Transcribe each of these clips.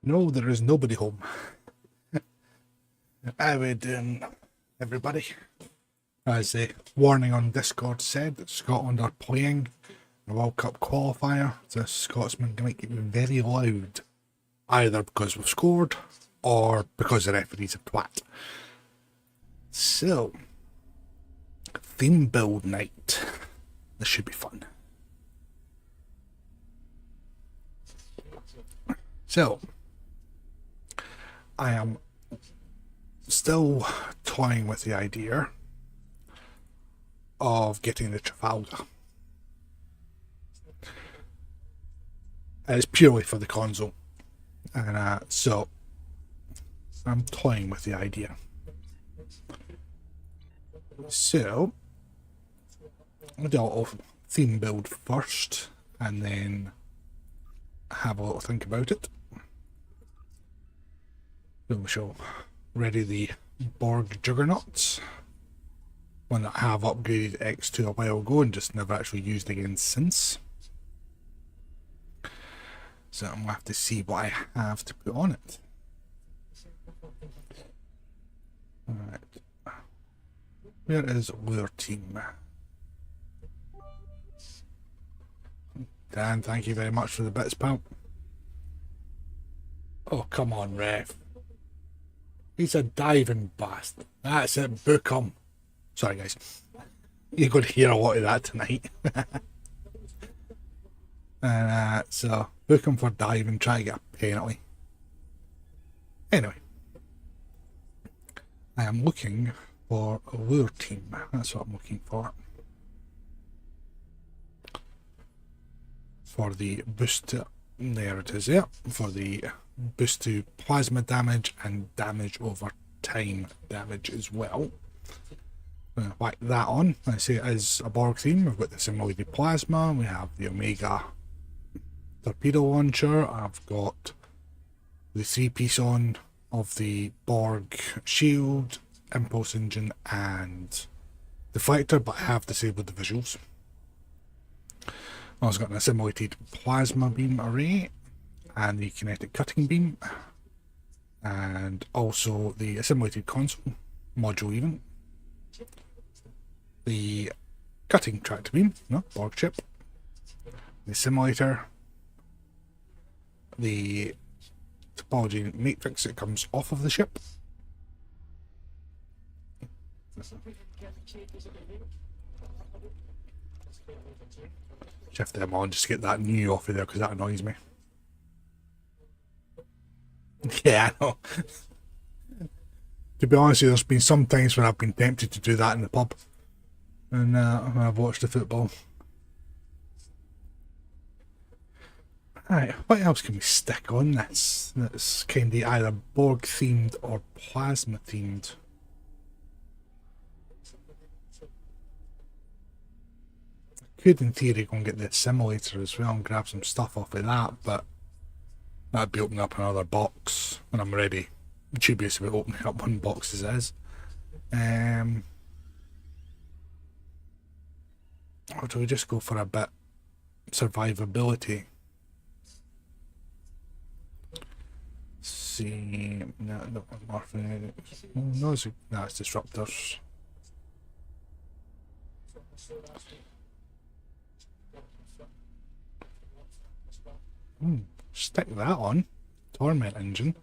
No, there is nobody home. I would, everybody. As the warning on Discord said, that Scotland are playing a World Cup qualifier. The Scotsman might get very loud, either because we've scored or because the referee's a twat. So, theme build night. This should be fun. So, I am still toying with the idea of getting the Trafalgar. It's purely for the console, and so I'm toying with the idea. So I'll do a little theme build first, and then have a little think about it. So we shall ready the Borg Juggernauts, one that I have upgraded X2 a while ago and just never actually used again since. So I'm going to have to see what I have to put on it. Alright. Where is Lure Team? Dan, thank you very much for the bits, pal. Oh, come on, ref. He's a diving bastard. That's it, book him. Sorry, guys. You're going to hear a lot of that tonight. And so, book him for diving, try to get a penalty. Anyway. I am looking for a Lure Team. That's what I'm looking for. For the boost to, there it is, yeah. For the boost to plasma damage and damage over time damage as well. I'm going to whack that on. I say it is a Borg theme. We've got the simulated plasma, we have the Omega torpedo launcher, I've got the 3-piece on of the Borg shield, impulse engine and deflector, but I have disabled the visuals. I've also got an assimilated plasma beam array and the kinetic cutting beam, and also the assimilated console module even, the cutting tractor beam, no, Borg chip, the simulator, the topology matrix that comes off of the ship, shift them on just to get that new off of there because that annoys me. Yeah, I know. To be honest, there's been some times when I've been tempted to do that in the pub, and when I've watched the football. Right, what else can we stick on this that's kind of either Borg themed or plasma themed? I could in theory go and get the simulator as well and grab some stuff off of that, but that'd be opening up another box when I'm ready. Dubious about opening up one box as is. Or do we just go for a bit survivability? See, no, morphine. No, it's disruptors. Stick that on. Torment engine.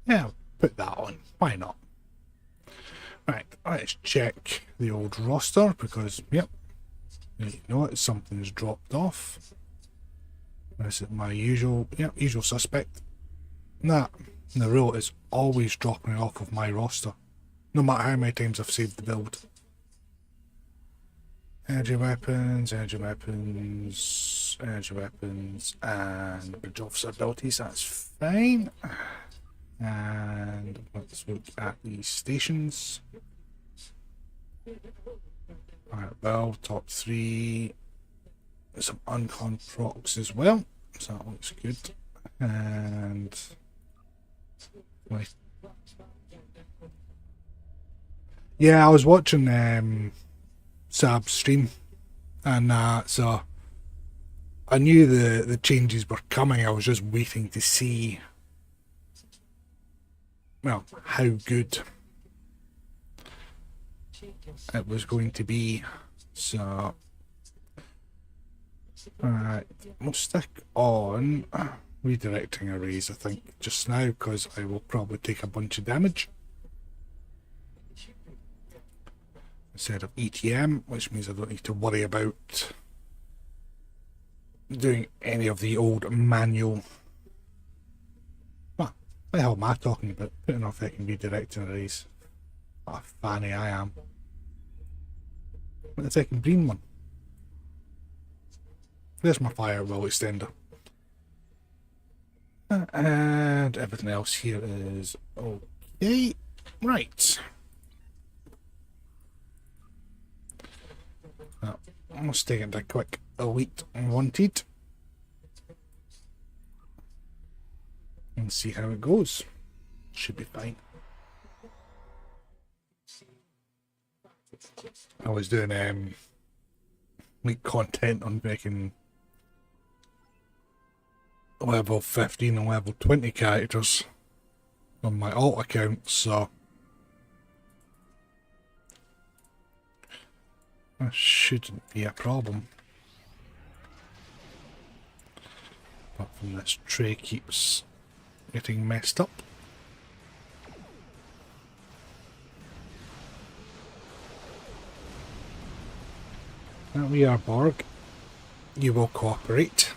Yeah, put that on. Why not? Right, let's check the old roster because, yep, you know it, something's dropped off. This is my usual, usual suspect. Nah, the rule is always dropping it off of my roster, no matter how many times I've saved the build. Energy weapons, energy weapons, energy weapons, and bridge officer abilities, that's fine. And let's look at the stations. Alright, well, top 3. Some uncon procs as well, so that looks good. And yeah, I was watching Sab's stream, and so I knew the changes were coming. I was just waiting to see, well, how good it was going to be. So, we'll stick on redirecting arrays, I think, just now, because I will probably take a bunch of damage instead of ETM, which means I don't need to worry about doing any of the old manual. What the hell am I talking about? Putting off fucking redirecting arrays. What a fanny I am. What the second green one? There's my firewall extender. And everything else here is okay. Right. Let's take it a quick elite wanted. And see how it goes. Should be fine. I was doing like content on making level 15 and level 20 characters on my alt account, so that shouldn't be a problem. Apart from this tray keeps getting messed up. There we are, Borg. You will cooperate.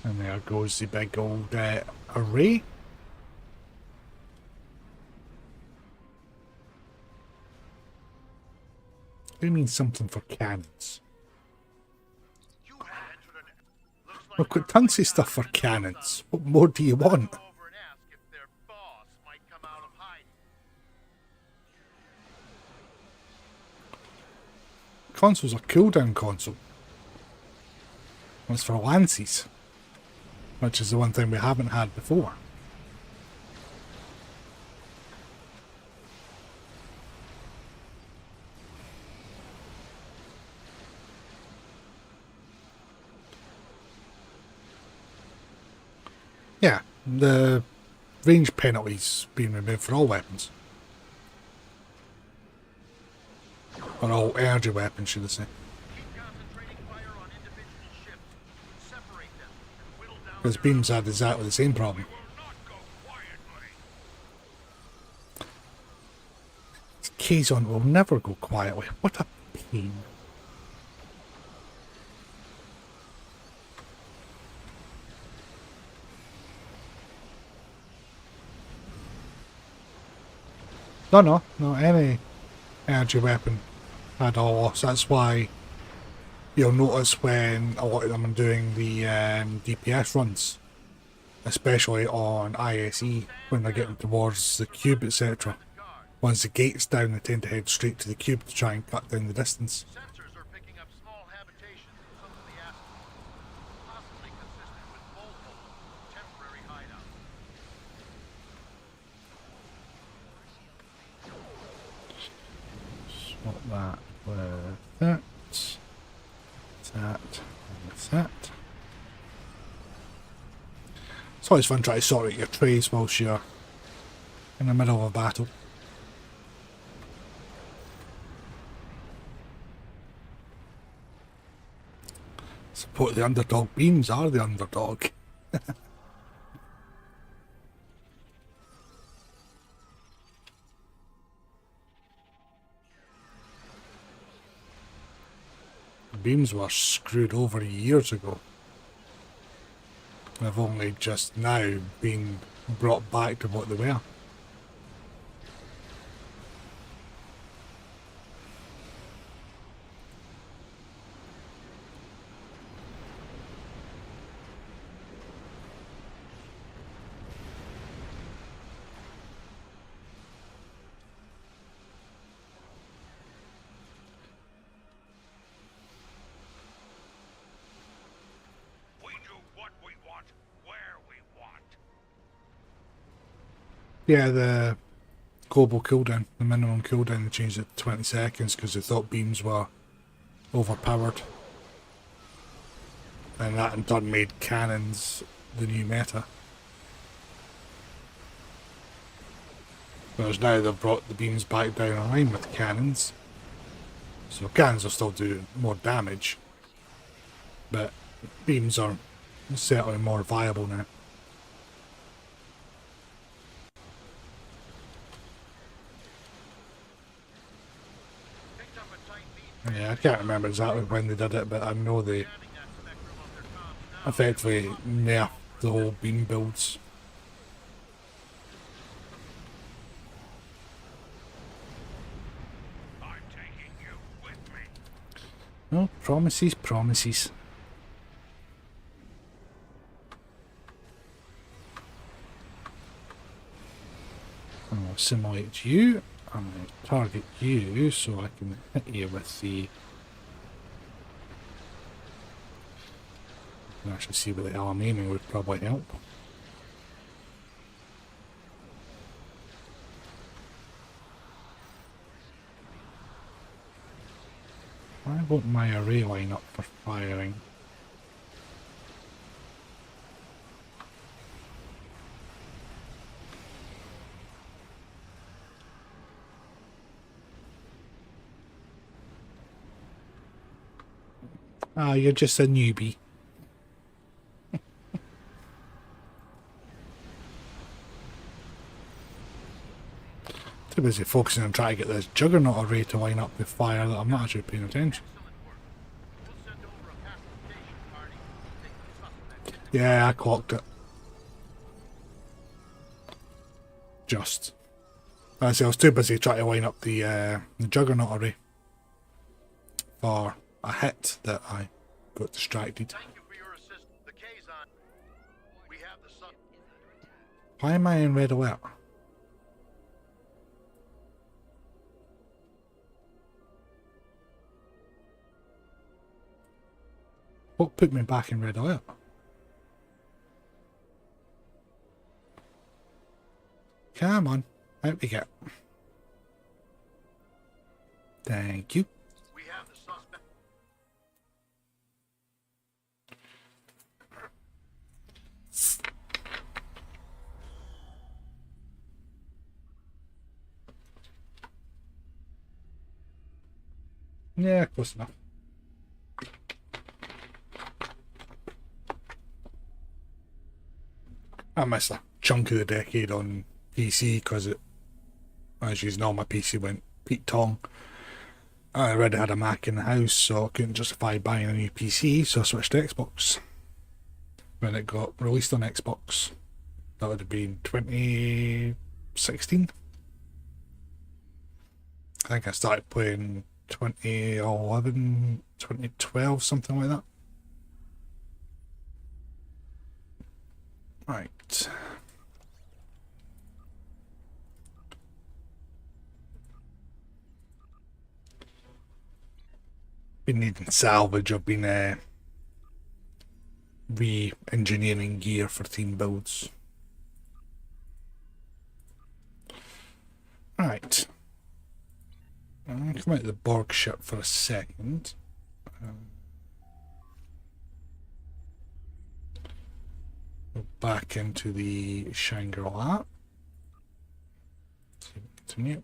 And there goes the big old array. They mean something for cannons. We've got tons of stuff for cannons. What more do you want? Consoles are cooldown console. It's for lances, which is the one thing we haven't had before. Yeah, the range penalty's been removed for all weapons. Or all energy weapons, should I say. Because beams had exactly the same problem. Kazon will never go quietly. What a pain. No, any energy weapon had a loss. That's why you'll notice when a lot of them are doing the DPS runs, especially on ISE, when they're getting towards the cube, etc. Once the gate's down, they tend to head straight to the cube to try and cut down the distance. Swap that with that. That and that. It's always fun trying to sort out your trays whilst you're in the middle of a battle. Support the underdog. Beams are the underdog. Beams were screwed over years ago. They've only just now been brought back to what they were. Yeah, the global cooldown, the minimum cooldown, they changed it to 20 seconds because they thought beams were overpowered. And that in turn made cannons the new meta. Whereas now they've brought the beams back down in line with cannons. So cannons will still do more damage, but beams are certainly more viable now. Yeah, I can't remember exactly when they did it, but I know they effectively nerfed the whole beam builds. No, promises, promises. I'll simulate you. I'm going to target you so I can hit you with the... You can actually see where the hell I'm aiming would probably help. Why won't my array line up for firing? Ah, you're just a newbie. Too busy focusing on trying to get this juggernaut array to line up with fire that I'm not actually paying attention. Yeah, I clocked it. Just. I was too busy trying to line up the juggernaut array for a hit that I got distracted. Why am I in red alert? What put me back in red alert? Come on, out we get. Thank you. We have the suspect. Yeah, close enough. I missed a chunk of the decade on PC because it, as you know, my PC went Pete Tong. I already had a Mac in the house, so I couldn't justify buying a new PC, so I switched to Xbox. When it got released on Xbox, that would have been 2016. I think I started playing 2011, 2012, something like that. Right. Been needing salvage. I've been re-engineering gear for team builds. Right. I'm going to come out of the Borg ship for a second. Go back into the Shangri-La. Continue.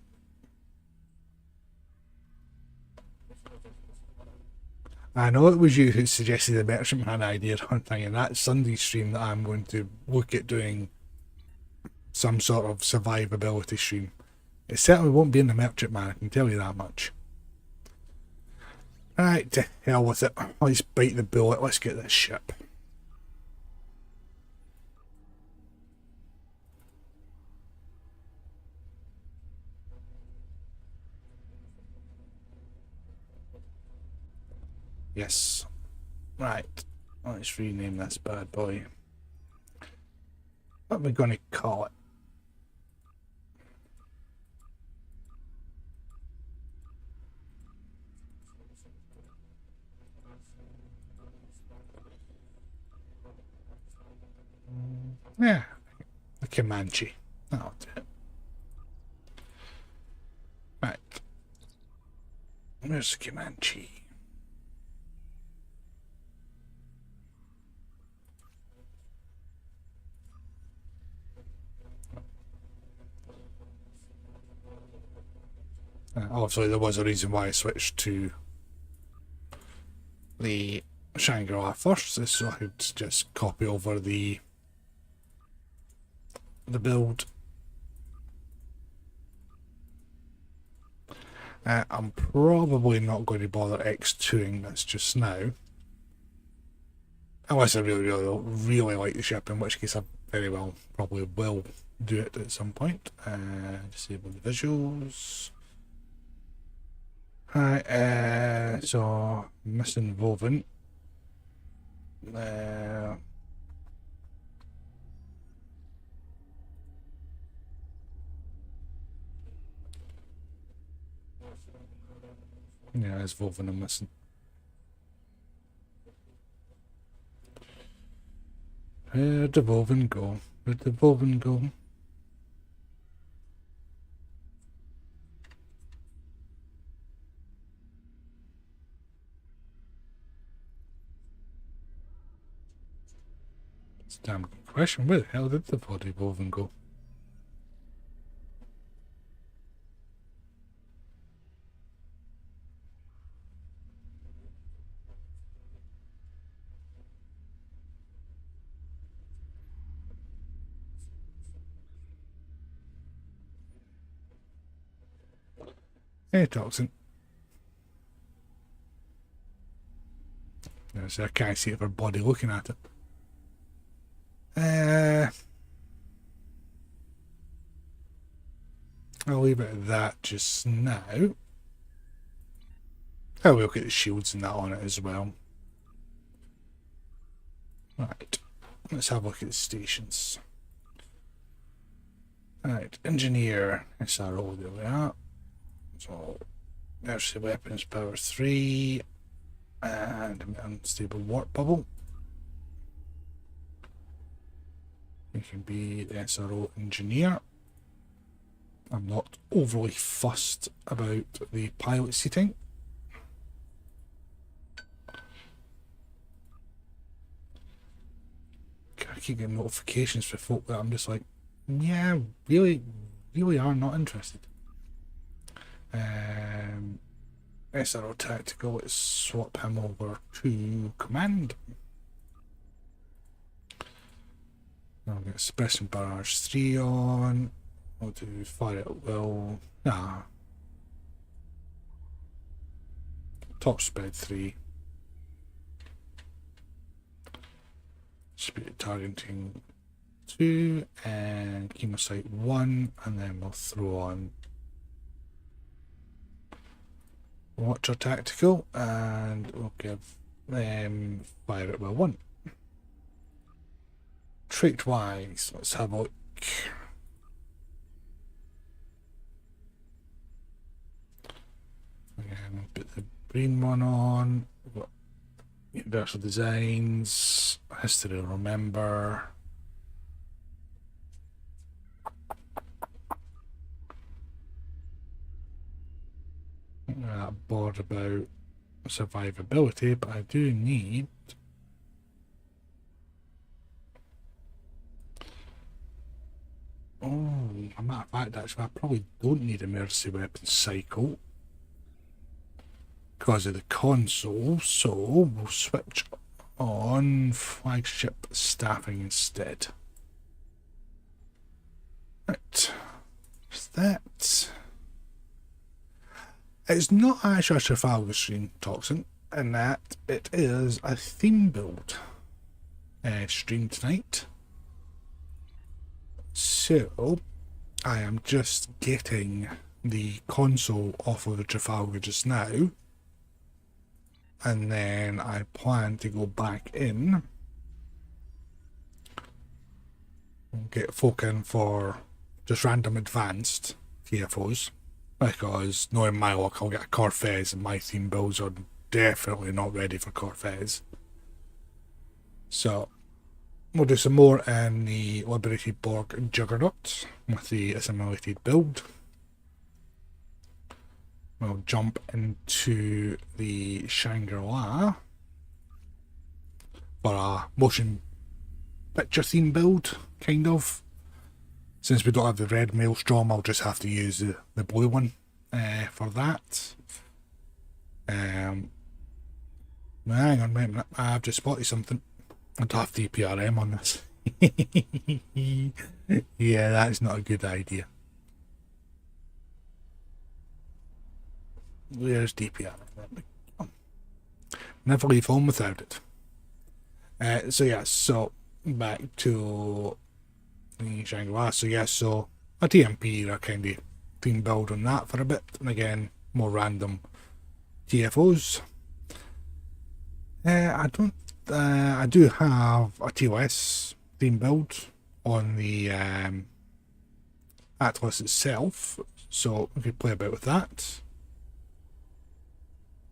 I know it was you who suggested the Merchantman idea on thing, and that Sunday stream that I'm going to look at doing some sort of survivability stream. It certainly won't be in the Merchantman, I can tell you that much. Alright, to hell with it. Let's bite the bullet, let's get this ship. Yes. Right. Let's rename this bad boy. What are we going to call it? Yeah. The Comanche. That'll do it. Right. Where's the Comanche? Obviously, there was a reason why I switched to the Shangri-La first, so I could just copy over the build. I'm probably not going to bother X2ing this just now, unless I really like the ship, in which case I very well probably will do it at some point. Disable the visuals. So missing woven. Yeah, there's woven I'm missing. Where'd the woven go? Where'd the woven go? It's a damn good question. Where the hell did the bloody woven go? Hey, Toxin. So I can't see her body looking at it. I'll leave it at that just now. I'll look at the shields and that on it as well. Right, let's have a look at the stations. Right, engineer, SRO, there we are. So, there's the weapons power 3 and unstable warp bubble. You can be the SRO engineer. I'm not overly fussed about the pilot seating. I keep getting notifications for folk that I'm just like, yeah, really are not interested. SRO tactical, let's swap him over to command. I'll get suppression barrage 3 on. I'll do fire at will. Top speed 3. Speed targeting 2 and chemosight 1, and then we'll throw on Watcher tactical and we'll give them fire at will 1. Trait wise, let's have a look. Again, put the green one on. Universal designs, history to remember. I'm not that bored about survivability, but I do need a matter of fact, actually, I probably don't need emergency weapon cycle because of the console, so we'll switch on flagship staffing instead. Right, is that? It's not actually a Trafalgar stream, Toxin, in that it is a theme build stream tonight. So, I am just getting the console off of the Trafalgar just now, and then I plan to go back in and get folk in for just random advanced TFOs, because knowing my luck, I'll get a Corfez, and my theme builds are definitely not ready for Corfez. So, we'll do some more in the Liberated Borg Juggernaut with the assimilated build. we'll jump into the Shangri-La for a motion picture theme build, kind of. Since we don't have the red Maelstrom, I'll just have to use the blue one for that. Hang on a minute, I've just spotted something. I don't have DPRM on this. Yeah, that's not a good idea. Where's DPRM? Never leave home without it. So back to the Shangri-La. So a TMP, a kind of theme build on that for a bit, and again, more random TFOs. I do have a TOS theme build on the Atlas itself, so we could play about with that.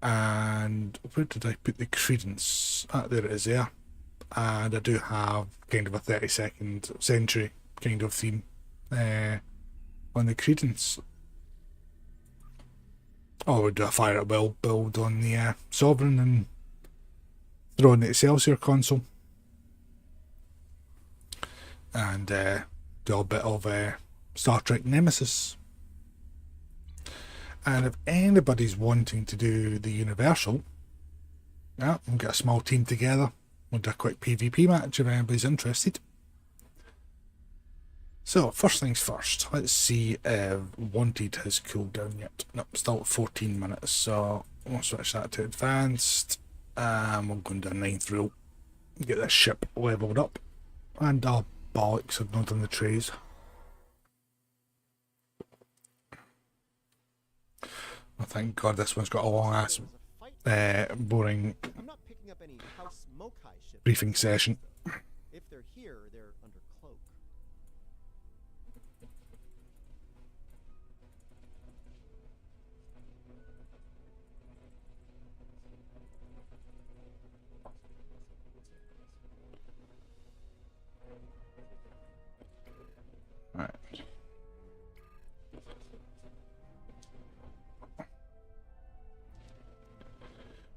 And where did I put the Credence? There it is there. And I do have kind of a 32nd century kind of theme on the Credence. Or we'll do a Fire at Will build on the Sovereign and throw in the Excelsior console. And do a bit of Star Trek Nemesis. And if anybody's wanting to do the Universal, we'll get a small team together. We'll do a quick PvP match if anybody's interested. So, first things first, let's see if Wanted has cooled down yet. Nope, still at 14 minutes, so we'll switch that to Advanced. We'll go into 9th rule, get this ship leveled up. And bollocks, I've not done the trays. Oh, thank God this one's got a long ass, boring briefing session. If they're here, they're under cloak. Right.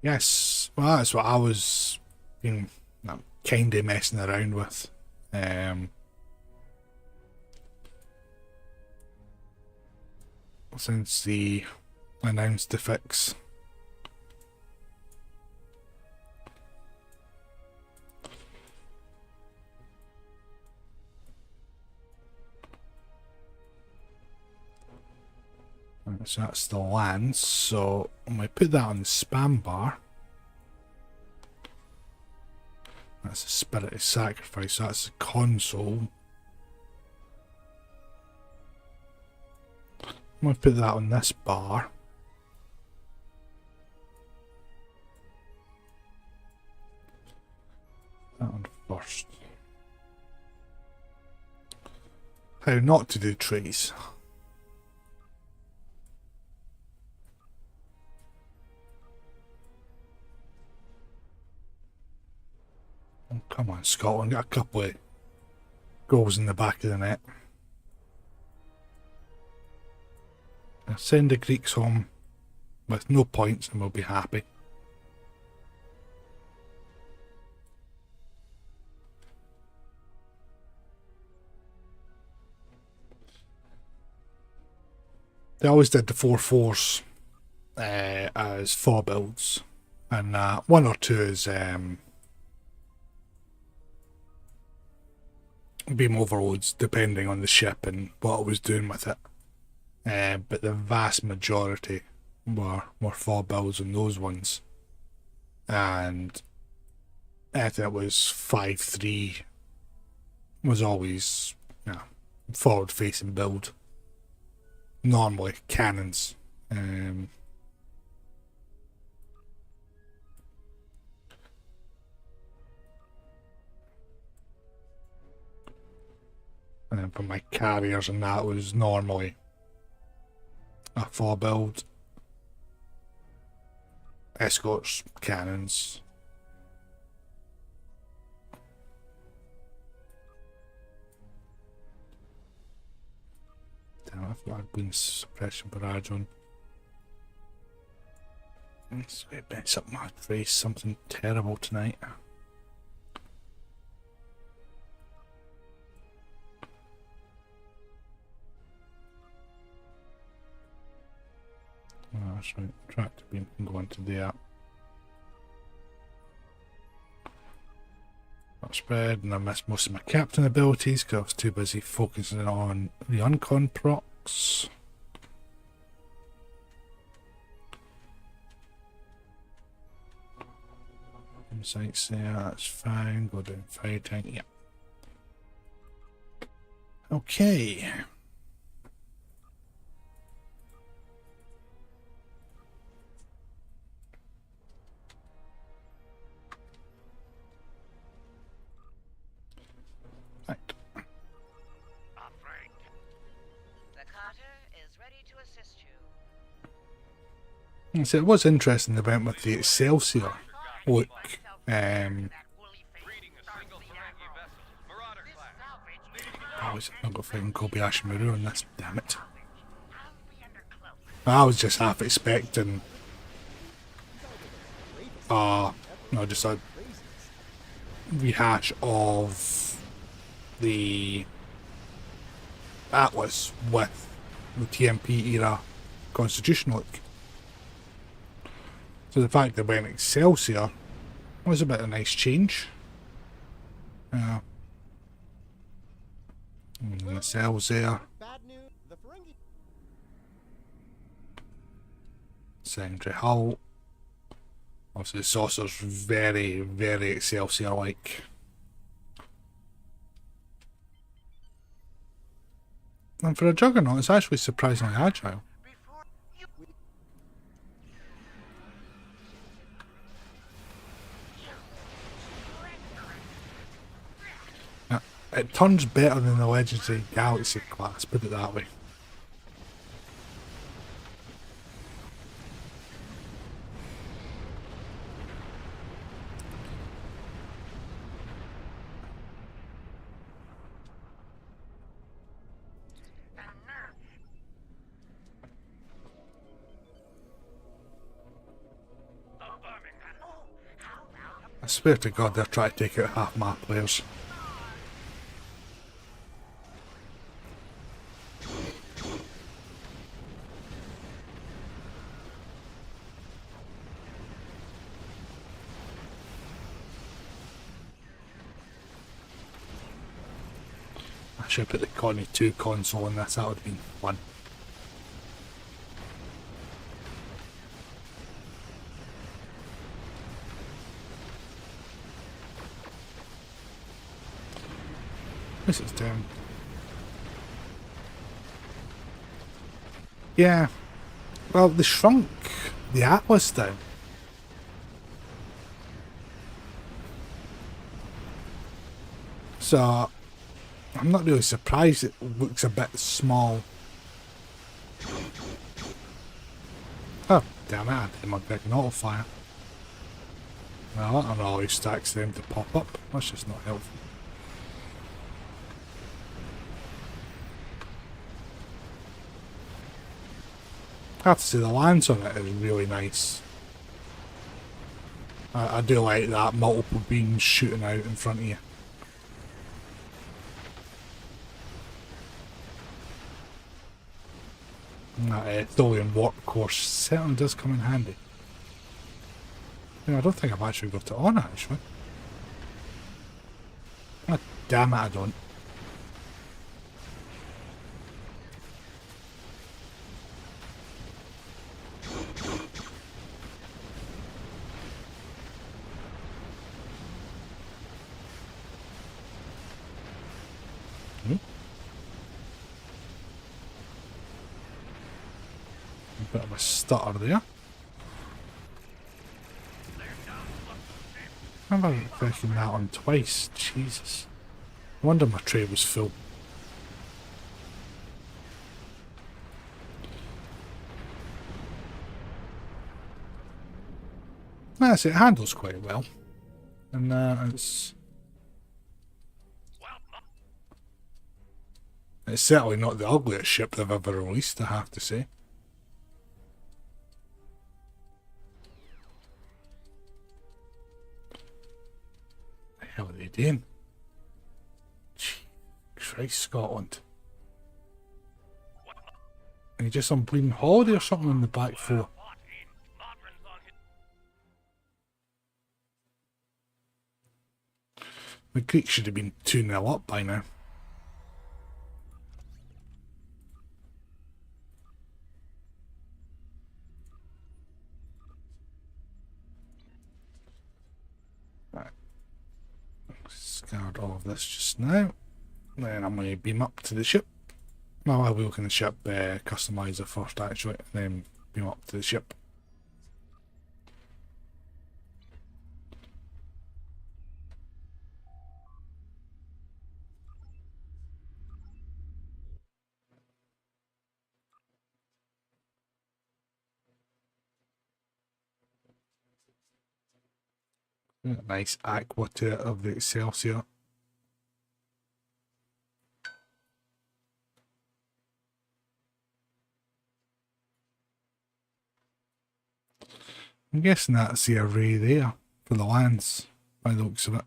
Yes, well, that's what I was kind of messing around with. Since they announced the fix. Right, so that's the Lance, so I'm going to put that on the spam bar. That's the Spirit of Sacrifice, so that's the console. I'm going to put that on this bar. That one first. How not to do trays. Oh, come on, Scotland, got a couple of goals in the back of the net. Now send the Greeks home with no points and we'll be happy. They always did the 4-4s as 4 builds, and 1 or 2 is beam overloads depending on the ship and what I was doing with it. But the vast majority were 4 builds on those ones. And I think it was 5-3 was always forward facing build. Normally cannons. And then for my carriers and that was normally a 4 build. Escorts, cannons. Damn, I've got a green suppression barrage on. Let's mess up my face, something terrible tonight. Oh, that's right. Tractor beam can go into there. Not spread, and I missed most of my captain abilities because I was too busy focusing on the uncon procs. Insights there, that's fine. Go down fighting, yeah. Okay. Right. The Carter is ready to assist you. So it was interesting about with the Excelsior look. Oh, is it not got fighting Kobayashi Maru on this? Damn it. I was just half expecting just a rehash of the Atlas with the TMP era Constitution look. So the fact that went Excelsior was a bit of a nice change. And the cells there. Bad news. The Ferengi. Secondary hull. Obviously the saucer's very, very Excelsior-like. And for a Juggernaut, it's actually surprisingly agile. It turns better than the Legendary Galaxy class, put it that way. I swear to God they're trying to take out half my players. I should have put the Connie 2 console in this, that would have been fun. This is down. Yeah. Well, they shrunk the Atlas down. So, I'm not really surprised it looks a bit small. Oh, damn it, I did my big auto fire. Well, I don't know who stacks them to pop up. That's just not helpful. I have to say the lance on it is really nice. I do like that multiple beams shooting out in front of you. That Tholian workhorse certainly does come in handy. I don't think I've actually got it on actually. Oh, damn it, I don't. Bit of a stutter there. How about breaking that on twice? Jesus. I wonder my tray was full. Yes, it handles quite well. And it's certainly not the ugliest ship they've ever released, I have to say. doing? Gee, Christ, Scotland. Are you just on bleeding holiday or something on the back four? The Greeks should have been 2-0 up by now. Right. Discard all of this just now. Then I'm going to beam up to the ship. No, I will look in the ship customizer first actually, and then beam up to the ship. Nice aqua to it of the Excelsior. I'm guessing that's the array there for the lands, by the looks of it.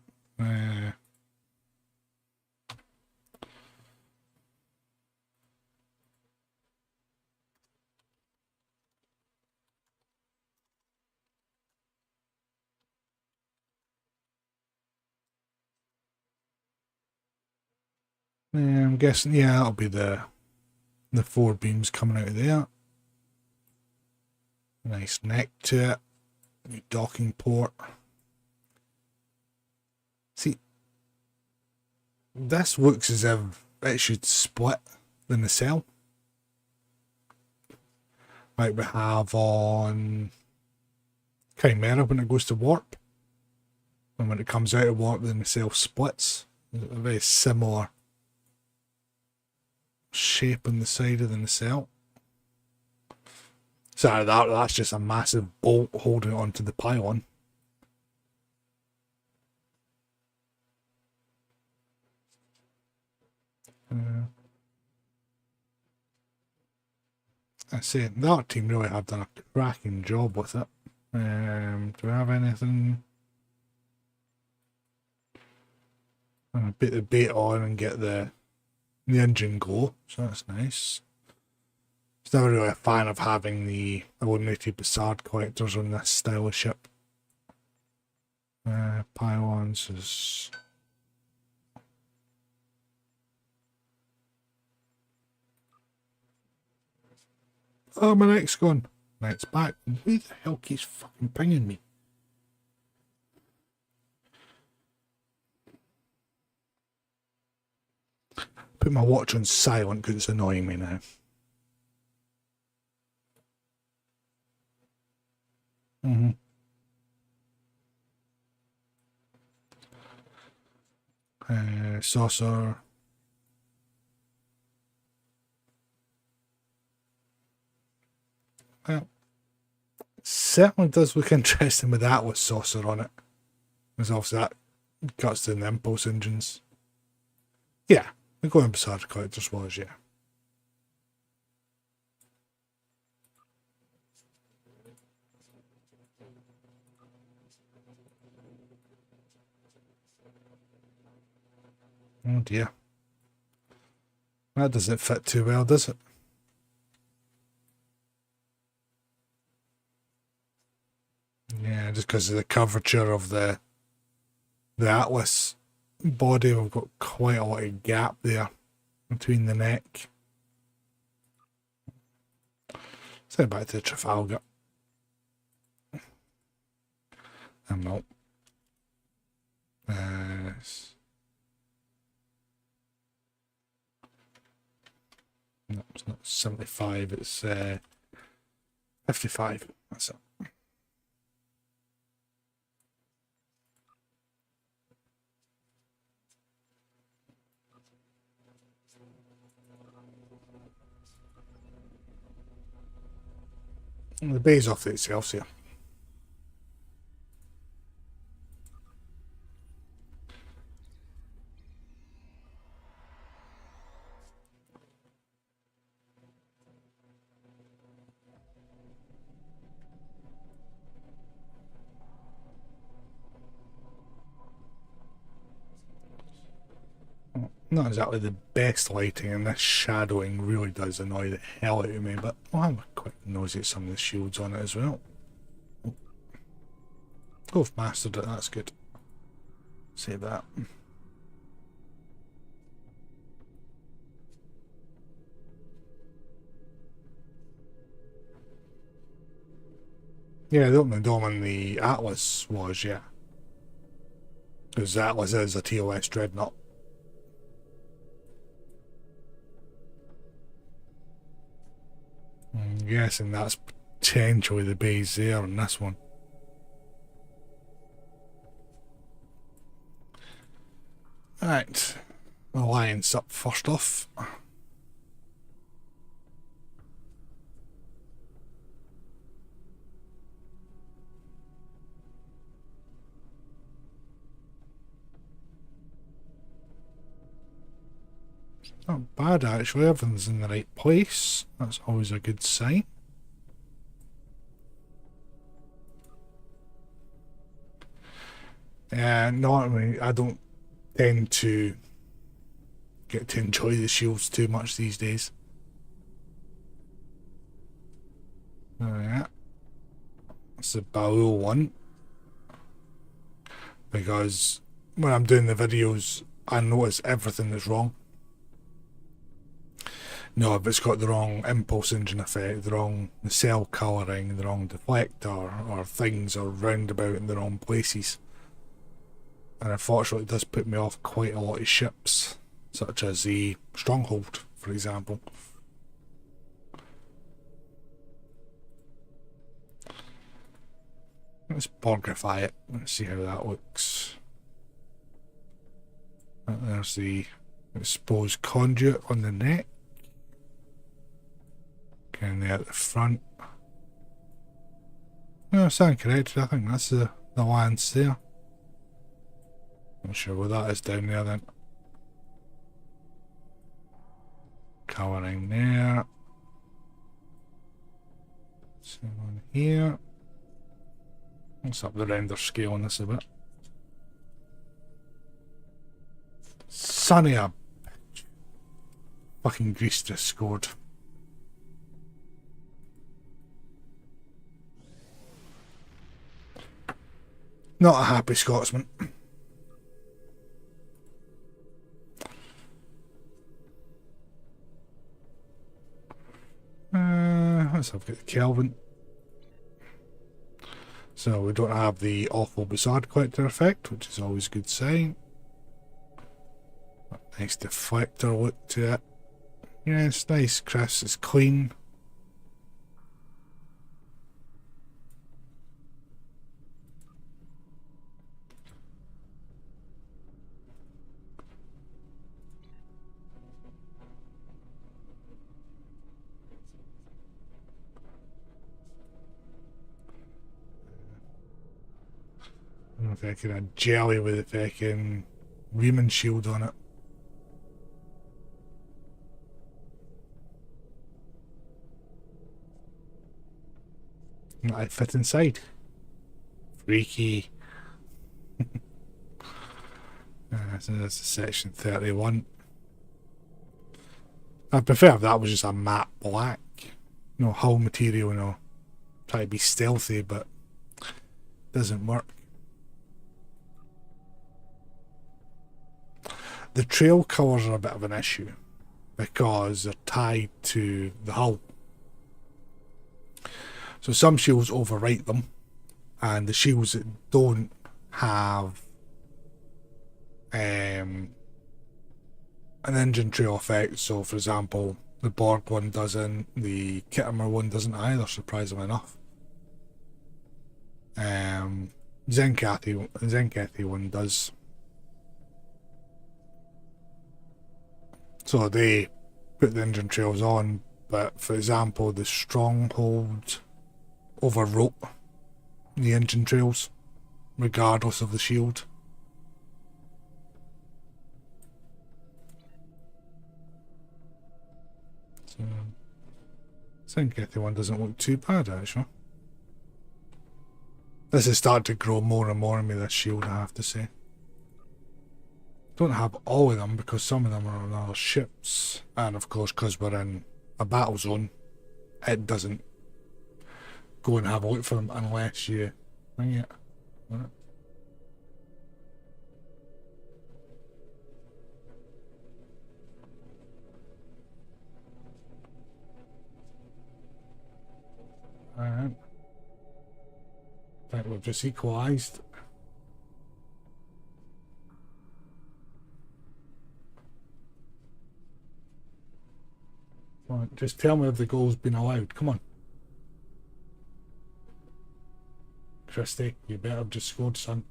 I'm guessing, yeah, that'll be the 4 beams coming out of there. Nice neck to it. New docking port. See, this looks as if it should split the nacelle. Like we have on Chimera when it goes to warp. And when it comes out of warp, the nacelle splits. A very similar shape on the side of the nacelle. So that's just a massive bolt holding onto the pylon. I say the art team really have done a cracking job with it. Do we have anything? I'm gonna put the bait on and get the engine go, so that's nice. It's never really a fan of having the illuminated Bassard collectors on this style of ship. Pylons is... Oh, my neck's gone. Night's back. Who the hell keeps fucking pinging me? Put my watch on silent because it's annoying me now. Saucer. Well, certainly does look interesting with that with saucer on it. Because obviously that cuts down the impulse engines. Yeah, the going beside collectors was, yeah. Oh dear. That doesn't fit too well, does it? Yeah, just because of the curvature of the Atlas body, we've got quite a lot of gap there between the neck. Let's head back to Trafalgar. I'm not. No, it's not 75, it's 55. That's it. And the bay's off the Excelsior. Not exactly the best lighting, and this shadowing really does annoy the hell out of me, but I'll have a quick nosy at some of the shields on it as well. Oh, I've mastered it, that's good. Save that. Yeah, the opening dome on the Atlas was, yeah. Because the Atlas is a TOS dreadnought. I'm guessing that's potentially the base there on this one. Right, Alliance up first off. Not bad actually, everything's in the right place. That's always a good sign. Normally I don't tend to get to enjoy the shields too much these days. Oh yeah. It's the Baul one. Because when I'm doing the videos I notice everything that's wrong. No, if it's got the wrong impulse engine effect, the wrong cell colouring, the wrong deflector, or things are roundabout in the wrong places. And unfortunately it does put me off quite a lot of ships, such as the Stronghold, for example. Let's borgify it, let's see how that looks. There's the exposed conduit on the neck. And there at the front. No, I stand corrected, I think that's the lance there. Not sure what that is down there then. Colouring there. Same one here. Let's up the render scale on this a bit. Sonny a bitch. Fucking Greece just scored. Not a happy Scotsman. Let's have a look at the Kelvin. So we don't have the awful Bussard collector effect, which is always a good sign. Nice deflector look to it. Yeah, it's nice, crisp, it's clean. I don't know if I can add jelly with the fucking Riemann shield on it. I fit inside. Freaky. So that's section 31. I'd prefer if that was just a matte black. No hull material, no. Try to be stealthy, but doesn't work. The trail colours are a bit of an issue because they're tied to the hull. So some shields overwrite them, and the shields that don't have an engine trail effect, so for example the Borg one doesn't, the Kittimer one doesn't either, surprisingly enough. Zenkathi one does. So they put the engine trails on, but for example the Stronghold overwrote the engine trails regardless of the shield. So Zenkathi one doesn't look too bad actually. This is starting to grow more and more on me, this shield, I have to say. Don't have all of them because some of them are on other ships, and of course because we're in a battle zone, it doesn't go and have a look for them unless you bring it. Alright. I think we've just equalised. Come on, just tell me if the goal's been allowed. Come on. Christy, you better have just scored, son.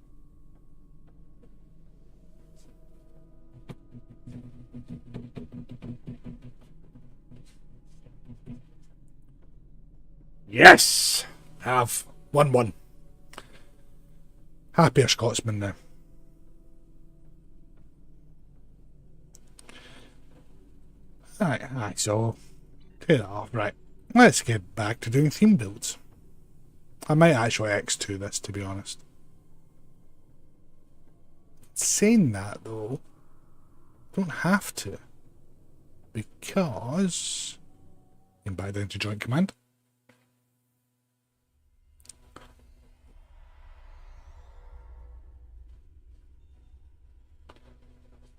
Yes! Have 1-1. Happier Scotsman now. Aye, so take that off. Right, let's get back to doing theme builds. I might actually X2 this, to be honest. Saying that though, don't have to, because you can back down to joint command.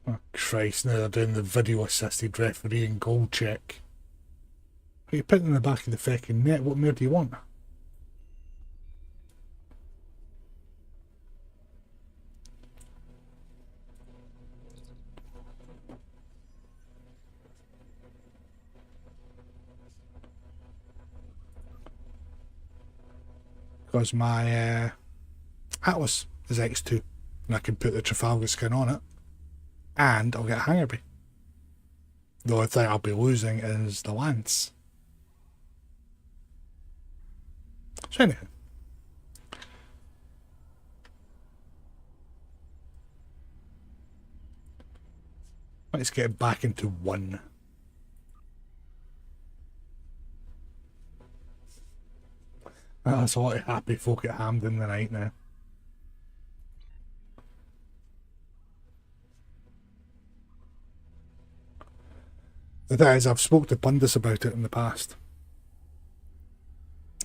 Oh Christ, now they're doing the video assisted refereeing goal check. Are you putting in the back of the fucking net? What more do you want? Because my Atlas is X2 and I can put the Trafalgar skin on it and I'll get a Hangerby. The only thing I'll be losing is the Lance. So anyhow, let's get back into 1. That's a lot of happy folk at Hampden tonight now. The thing is, I've spoke to pundits about it in the past.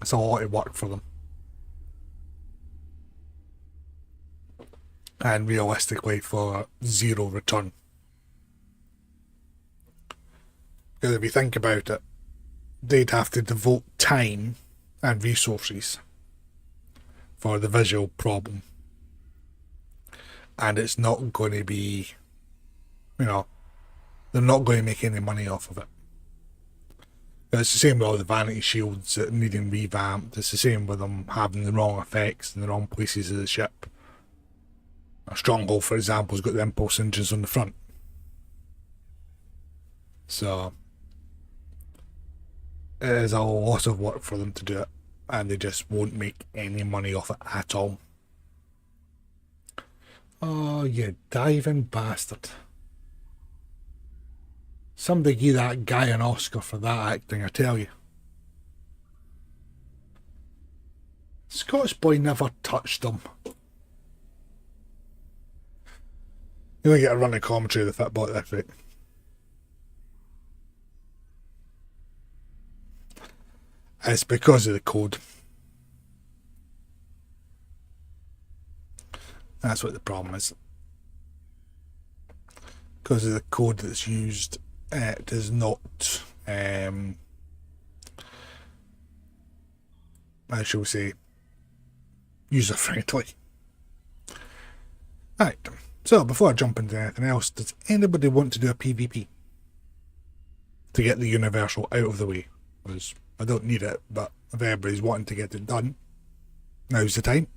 It's a lot of work for them. And realistically for zero return. Because if you think about it, they'd have to devote time and resources for the visual problem. And it's not going to be, you know, they're not going to make any money off of it. It's the same with all the vanity shields that needing revamped. It's the same with them having the wrong effects in the wrong places of the ship. A Stronghold, for example, has got the impulse engines on the front. So it is a lot of work for them to do it, and they just won't make any money off it at all. Oh, you diving bastard. Somebody give that guy an Oscar for that acting, I tell you. Scottish boy never touched him. You only get a running commentary of the football at that rate. It's because of the code. That's what the problem is. Because of the code that's used, it is not, how shall we say, user friendly. Right, so before I jump into anything else, does anybody want to do a PvP? To get the universal out of the way? Because I don't need it, but if everybody's wanting to get it done, now's the time.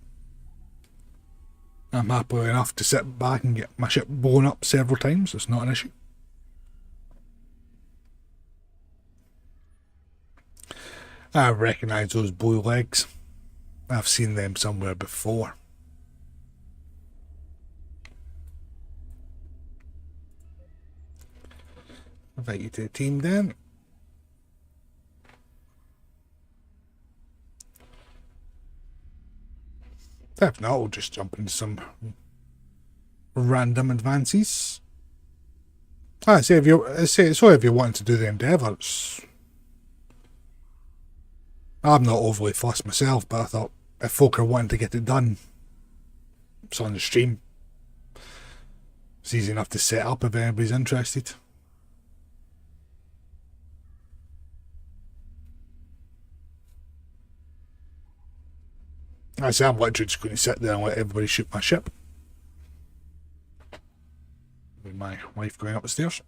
I'm happy enough to sit back and get my ship blown up several times. It's not an issue. I recognise those blue legs. I've seen them somewhere before. Invite you to the team then. If not, we'll just jump into some random advances. I say if you're wanting to do the endeavours. I'm not overly fussed myself, but I thought if folk are wanting to get it done, it's on the stream. It's easy enough to set up if anybody's interested. I say I'm literally just going to sit there and let everybody shoot my ship. With my wife going up the stairs.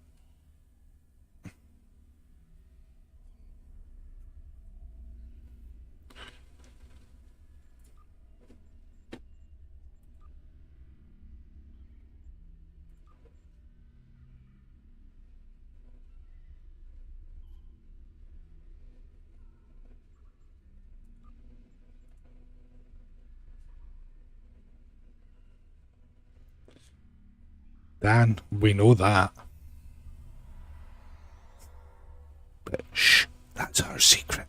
Dan, we know that. But shh, that's our secret.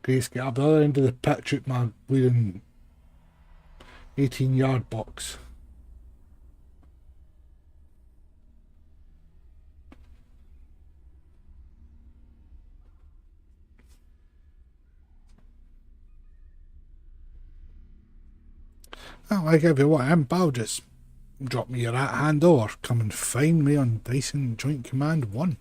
Grace, get up the other end of the pitch at my bleeding 18-yard box. Oh, I give you what, I'll just drop me your hand or come and find me on Dyson Joint Command 1.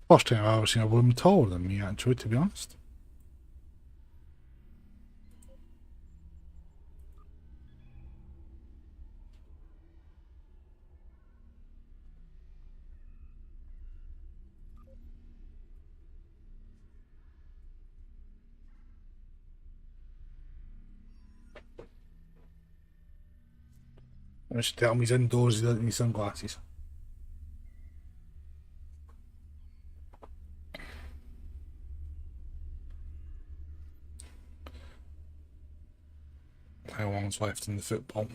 First time I've ever seen a woman taller than me, actually, to be honest. Just tell him he's indoors, he doesn't need sunglasses. How long's left in the football?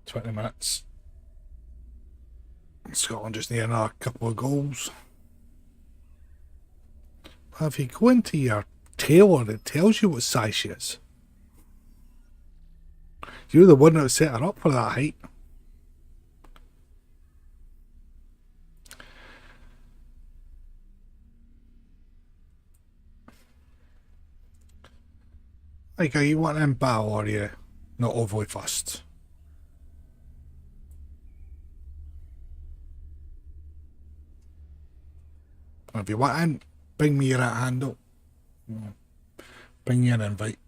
20 minutes. Scotland just need another couple of goals. Well, if you go into your tailor, it tells you what size she is. You're the one that set her up for that height. Like, are you wanting in battle or are you not overly fussed? If you want in, bring me your handle. Bring you an invite.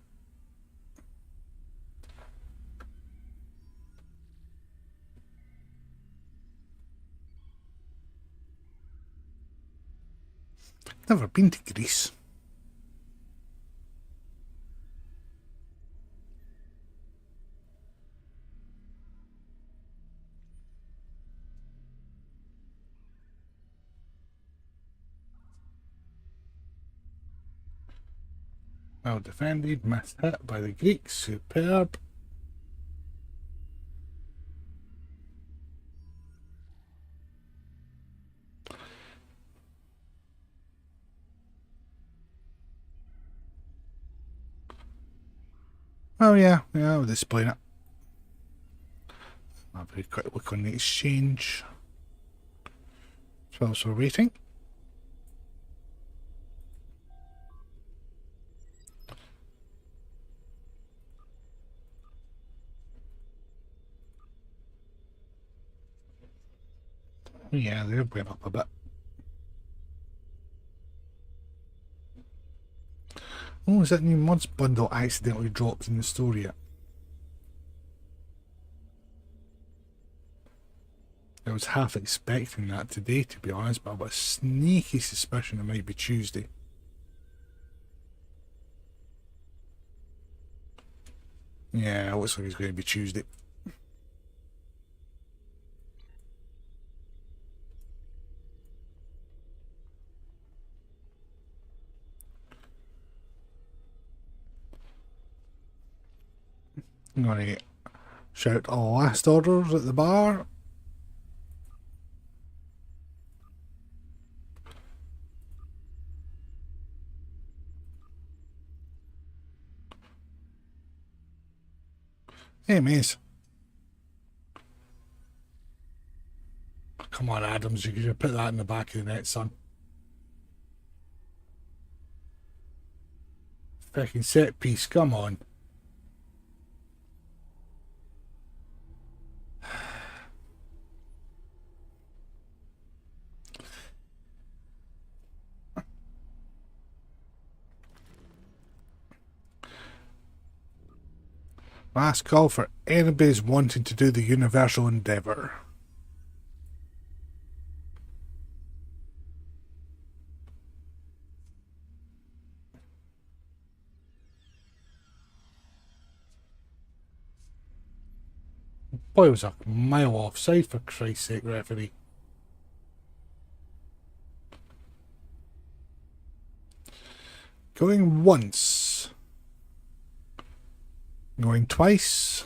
Never been to Greece. Well defended, missed hit by the Greeks. Superb. Oh yeah, I'll display it. I'll have a quick look on the exchange. So also rating. Yeah, they're going up a bit. Oh, is that new mods bundle accidentally dropped in the store yet? I was half expecting that today, to be honest, but I've got a sneaky suspicion it might be Tuesday. Yeah, it looks like it's going to be Tuesday. I'm going to shout all last orders at the bar. Hey, Mace. Come on, Adams, you could put that in the back of the net, son. Fucking set piece, come on. Last call for anybody's wanting to do the universal endeavour. Boy, it was a mile offside, for Christ's sake, referee. Going once. Going twice.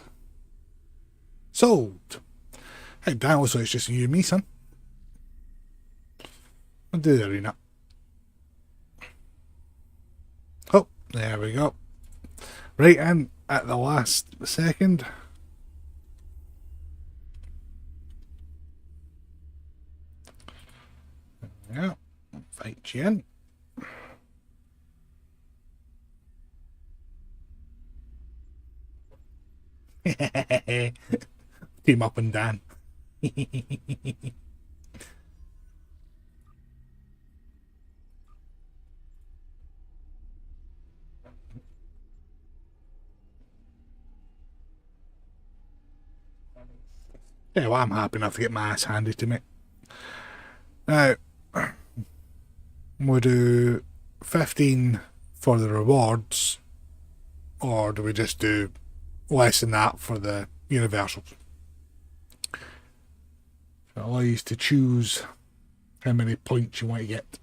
Sold. Hey, Dan, so it's just you and me, son. I'll do the arena. Oh, there we go. Right in at the last second. Yeah, fight you in. Team up and down. Yeah, well, I'm happy enough to get my ass handed to me. Now, we'll do 15 for the rewards, or do we just do less than that for the universals? So it allows you to choose how many points you want to get.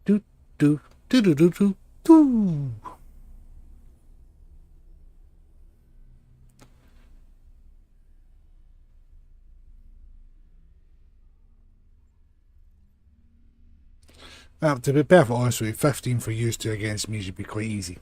Do do do do do do do. Now, to be perfectly honest with you, 15 for you two against me should be quite easy.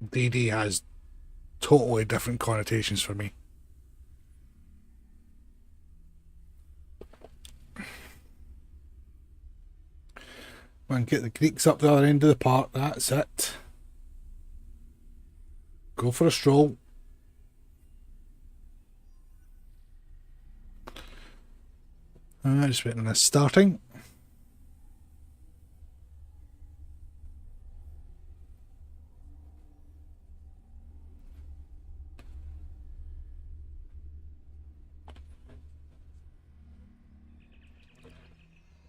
DD has totally different connotations for me. Man, get the Greeks up the other end of the park, that's it. Go for a stroll. Just waiting on this starting.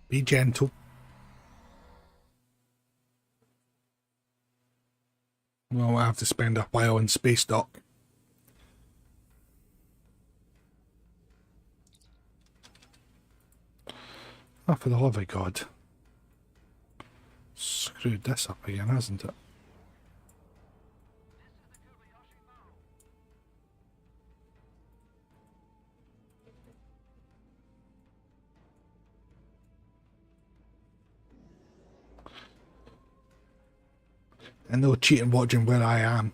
Be gentle. Well, I have to spend a while in space dock. Oh, for the love of God. Screwed this up again, hasn't it? And no cheating watching where I am.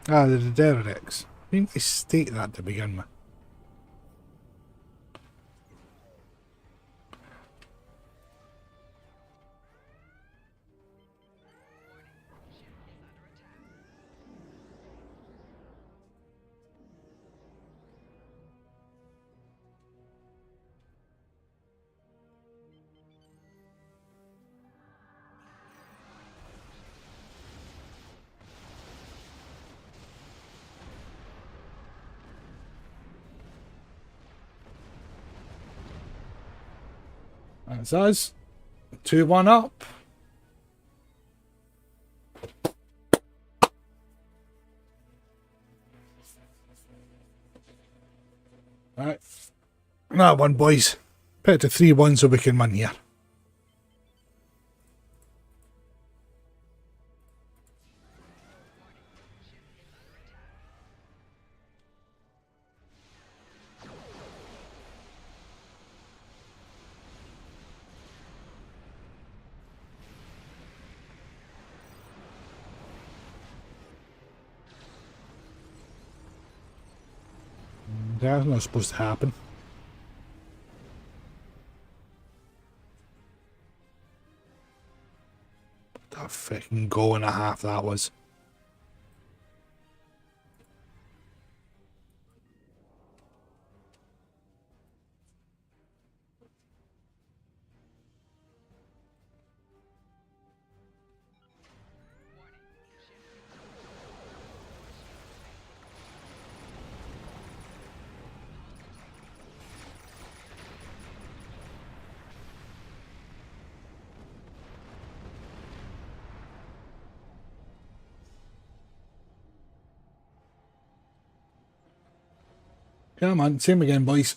Ah, the derricks. You need to state that to begin with. That's us. 2-1 up. Right. That one, boys. Put it to 3-1 so we can win here. That's not supposed to happen. What a fucking goal and a half that was. Come on, same again, boys.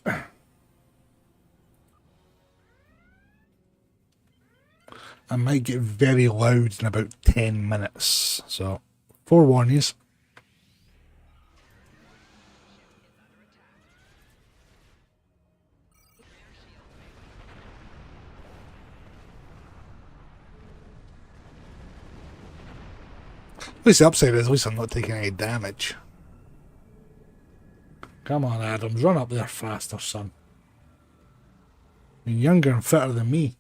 I might get very loud in about 10 minutes, so forewarn yous. At least the upside is, at least I'm not taking any damage. Come on, Adams, run up there faster, son. You're younger and fitter than me.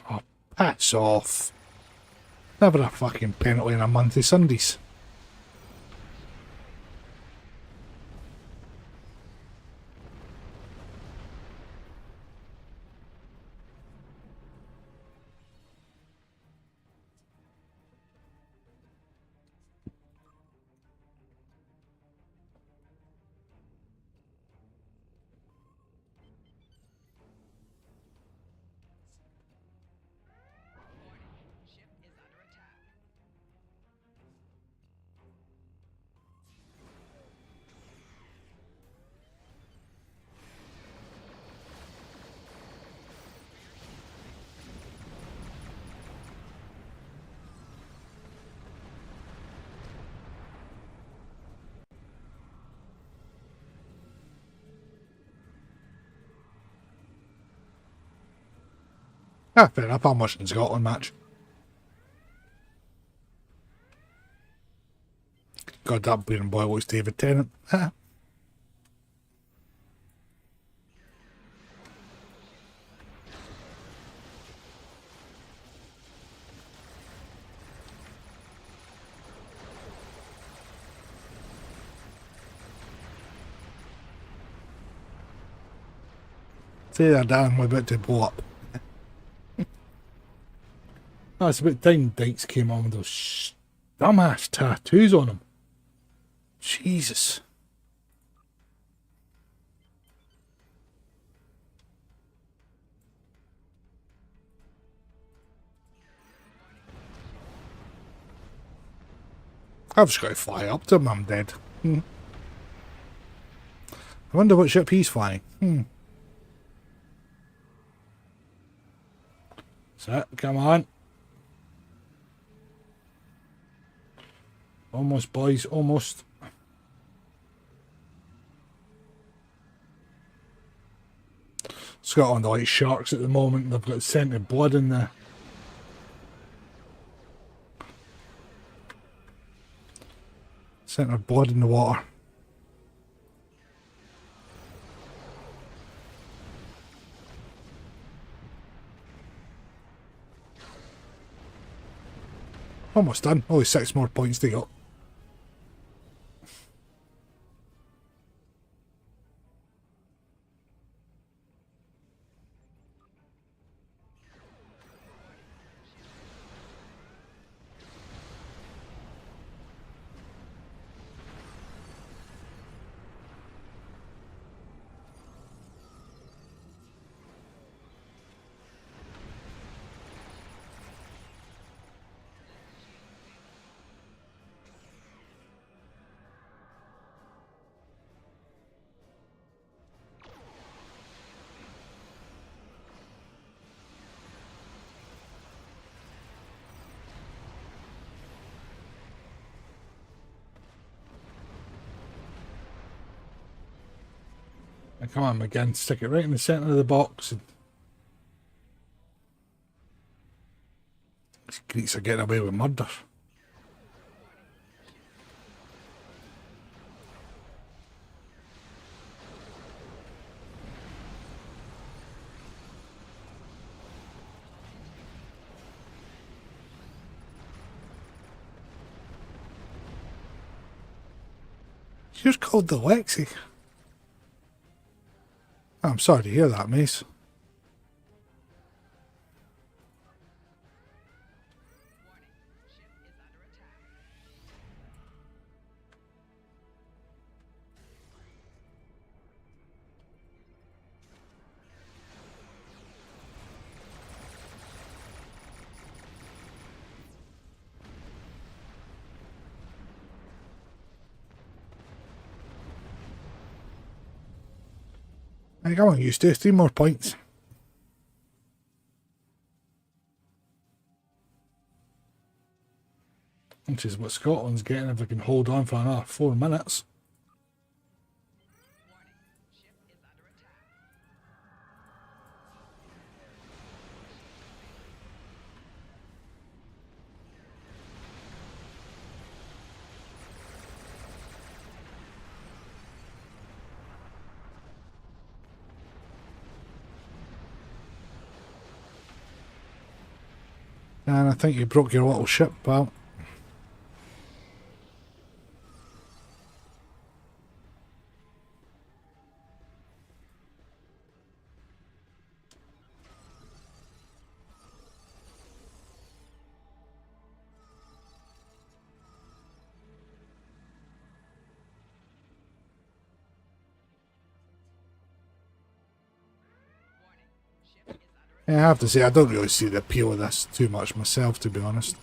Oh, pass off. Never a fucking penalty in a month of Sundays. Ah, fair enough. I'm watching the Scotland match. God, that bleeding boy looks David Tennant. Say that, Dan, we're about to blow up. Oh, it's about time Dykes came on with those dumbass tattoos on him. Jesus. I've just got to fly up to him, I'm dead. I wonder what ship he's flying. So, come on. Almost, boys, almost. Scotland are like sharks at the moment. They've got scented blood in there. Scented blood in the water. Almost done. Only 6 more points to go. Come on, again, stick it right in the centre of the box. And these Greeks are getting away with murder. You're called the Lexi. I'm sorry to hear that, Mace. Hey, come on, you stay 3 more points. Which is what Scotland's getting if they can hold on for another 4 minutes. And I think you broke your little ship, pal. Yeah, I have to say, I don't really see the appeal of this too much myself, to be honest.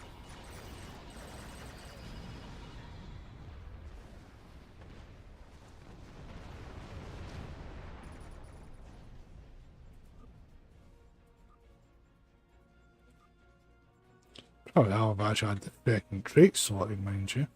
Probably how I've actually had the second trait sorted, mind you.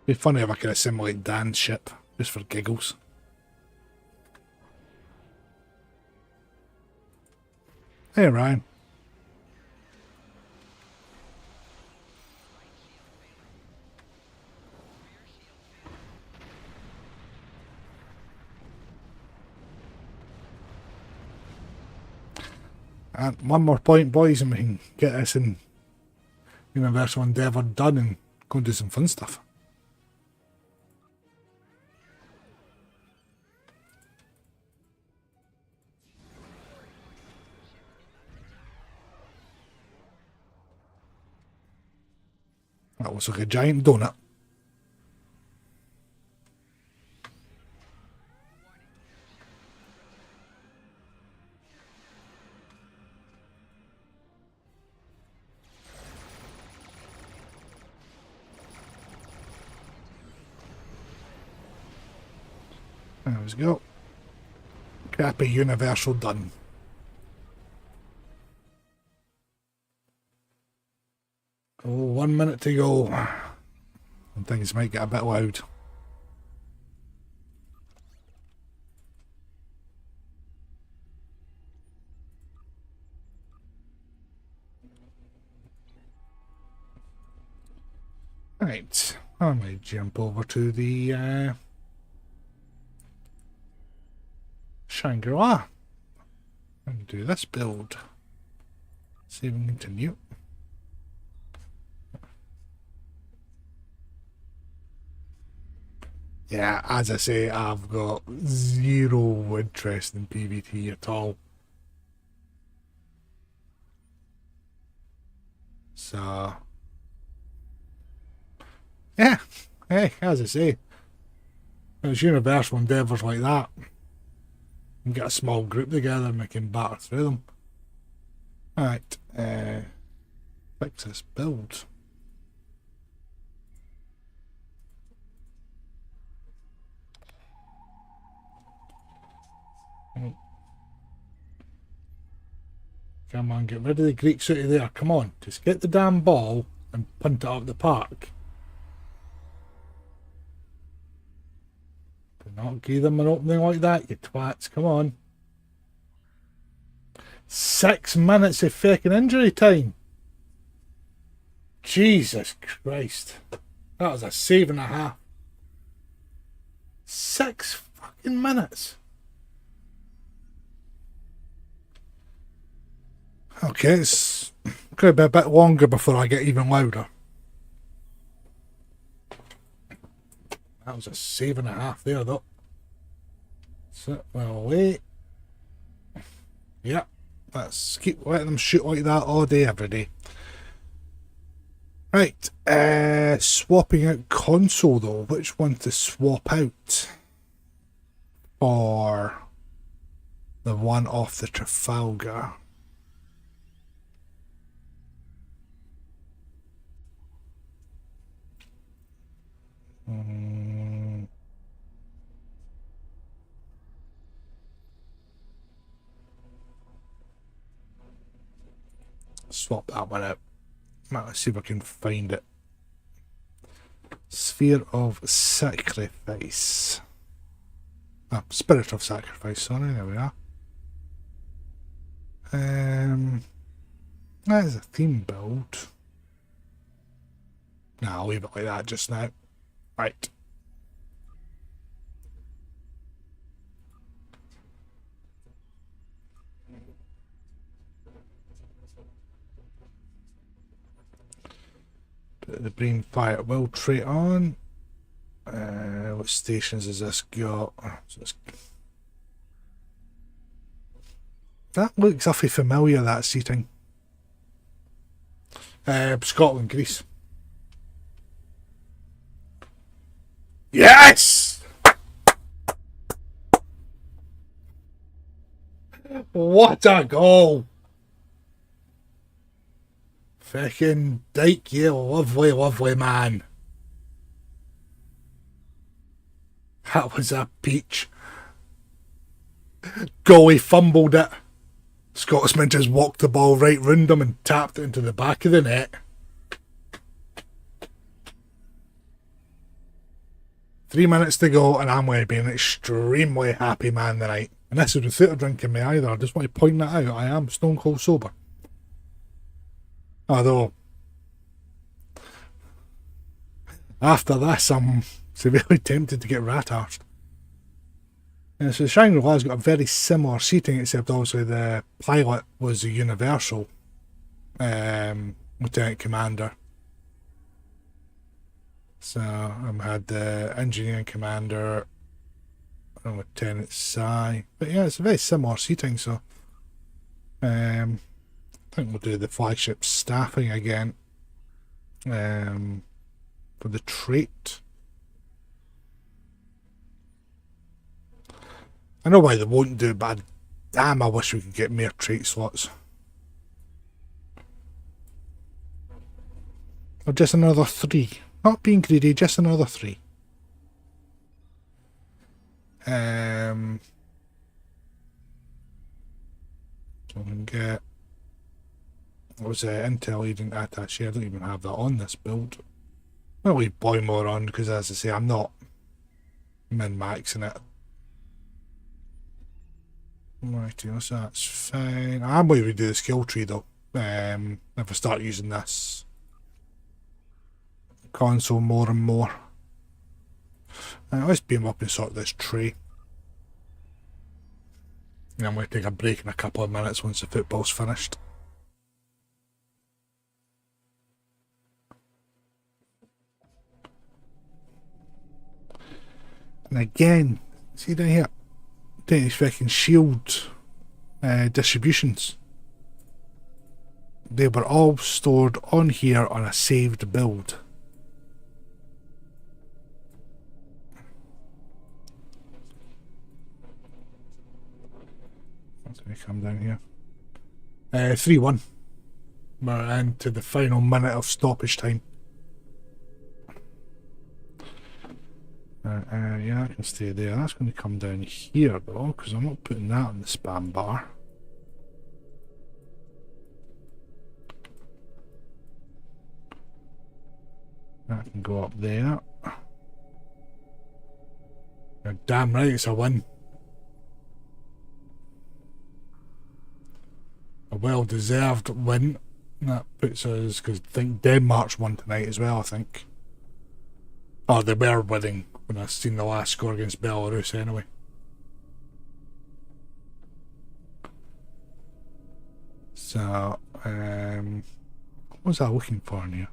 Be funny if I could assimilate Dan's ship, just for giggles. Hey, Ryan. And 1 more point, boys, and we can get this in Universal Endeavour done and go and do some fun stuff. That looks like a giant donut. There we go. Crappy Universal done. Oh, 1 minute to go. And things might get a bit loud. Right, I might jump over to the Shangri-La and do this build. Save and continue. Yeah, as I say, I've got zero interest in PvT at all. So, yeah, hey, as I say, there's universal endeavours like that. You can get a small group together and we can batter through them. Alright, fix this build. Come on, get rid of the Greeks out of there. Come on, just get the damn ball and punt it up the park. Do not give them an opening like that, you twats. Come on. 6 minutes of fucking injury time. Jesus Christ. That was a save and a half. 6 fucking minutes. Okay, it's going to be a bit longer before I get even louder. That was a save and a half there, though. So, well, wait. Yep, let's keep letting them shoot like that all day, every day. Right, swapping out console, though. Which one to swap out for the one off the Trafalgar? Swap that one out. Let's see if I can find it. Sphere of Sacrifice. Ah, Spirit of Sacrifice, sorry, there we are. That is a theme build. Nah, I'll leave it like that just now. Right. Put the Brain Fire will trait on. What stations has this got? That looks awfully familiar, that seating. Scotland, Greece. Yes! What a goal! Fucking Dyke, you lovely, lovely man. That was a peach. Goalie fumbled it. Scotsman just walked the ball right round him and tapped it into the back of the net. 3 minutes to go, and I'm going to be an extremely happy man tonight. And this is without drinking me either. I just want to point that out. I am stone cold sober. Although, after this, I'm severely tempted to get rat-arsed. So Shangri-La's got a very similar seating, except obviously the pilot was a universal lieutenant commander. So I had the engineering commander and Lieutenant Sai. But yeah, it's a very similar seating, so I think we'll do the flagship staffing again for the trait. I know why they won't do it, but damn, I wish we could get more trait slots. Or just another 3. Not being greedy, just another 3. So we can get... What was Intel Agent Attaché? I don't even have that on this build. I'll leave Boymore on, because as I say, I'm not min-maxing it. Righty, so that's fine. I'm going to do the skill tree though. If I start using this console more and more. Let's beam up and sort this tree. And I'm going to take a break in a couple of minutes once the football's finished. And again, see down here, take these fucking shield distributions. They were all stored on here on a saved build. Let's come down here. 3-1. We're into the final minute of stoppage time. Yeah, I can stay there. That's going to come down here though, because I'm not putting that on the spam bar. That can go up there. You're damn right it's a win. A well-deserved win. That puts us, because I think Denmark's won tonight as well, I think. Oh, they were winning when I seen the last score against Belarus anyway. So, what was I looking for in here?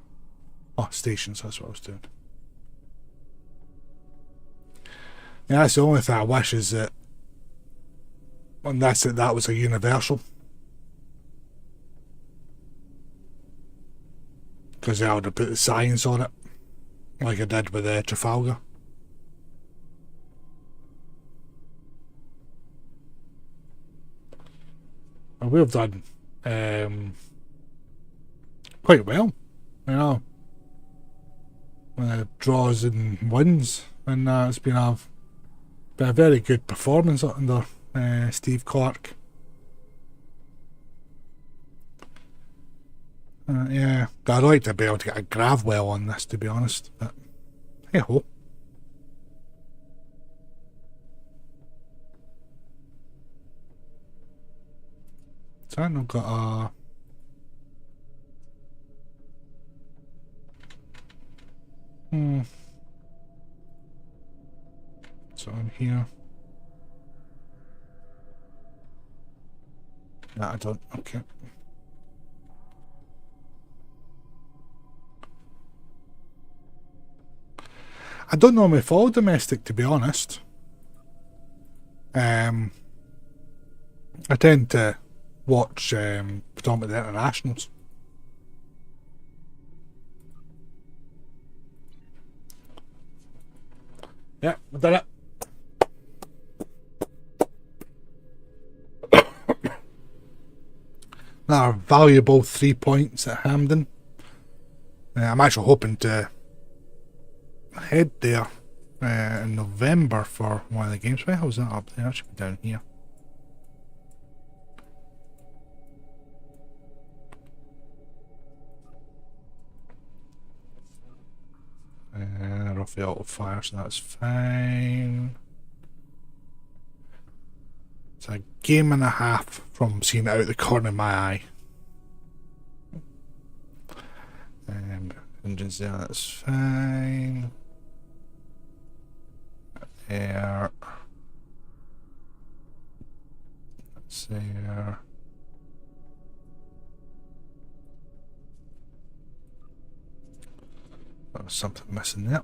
Oh, stations, that's what I was doing. Yeah, that's the only thing I wish is that, and that's it, that was a universal. Because I would have put the science on it, like I did with Trafalgar. And we've done quite well, you know. Draws and wins, and it's been a very good performance under Steve Clark. Yeah, I'd like to be able to get a Gravwell on this, to be honest, but hey ho. So I've got a so in here. No, I don't. Okay. I don't normally follow domestic, to be honest. I tend to watch predominantly the internationals. Yeah, I done it. Another valuable 3 points at Hampden. I'm actually hoping to head there in November for one of the games. Where was that up there? I should be down here. Off the auto fire, so that's fine. It's a game and a half from seeing it out the corner of my eye. Engines there, that's fine. There. That's there. There was something missing there.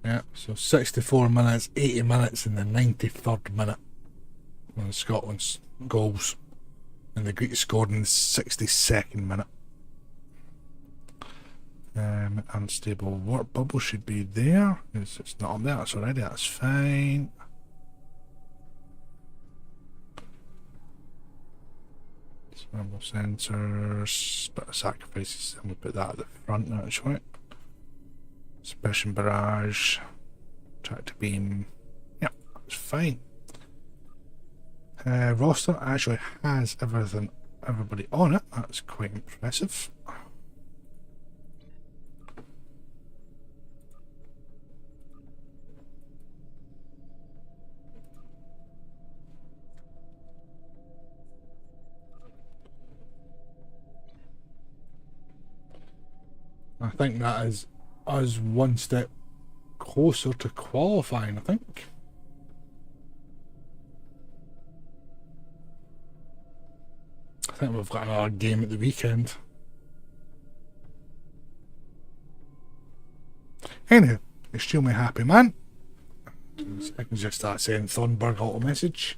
Yeah, so 64 minutes, 80 minutes in the 93rd minute when Scotland's goals. And the Greeks scored in the 62nd minute. Unstable warp bubble should be there. It's not on there, that's already, that's fine. Thermal sensors, bit of sacrifices, and we'll put that at the front actually. Suppression barrage, tractor beam, yep, it's fine. Roster actually has everybody on it, that's quite impressive. I think that is us one step closer to qualifying, I think. I think we've got another game at the weekend. Anyway, extremely happy man. I can just start saying Thornburg auto message.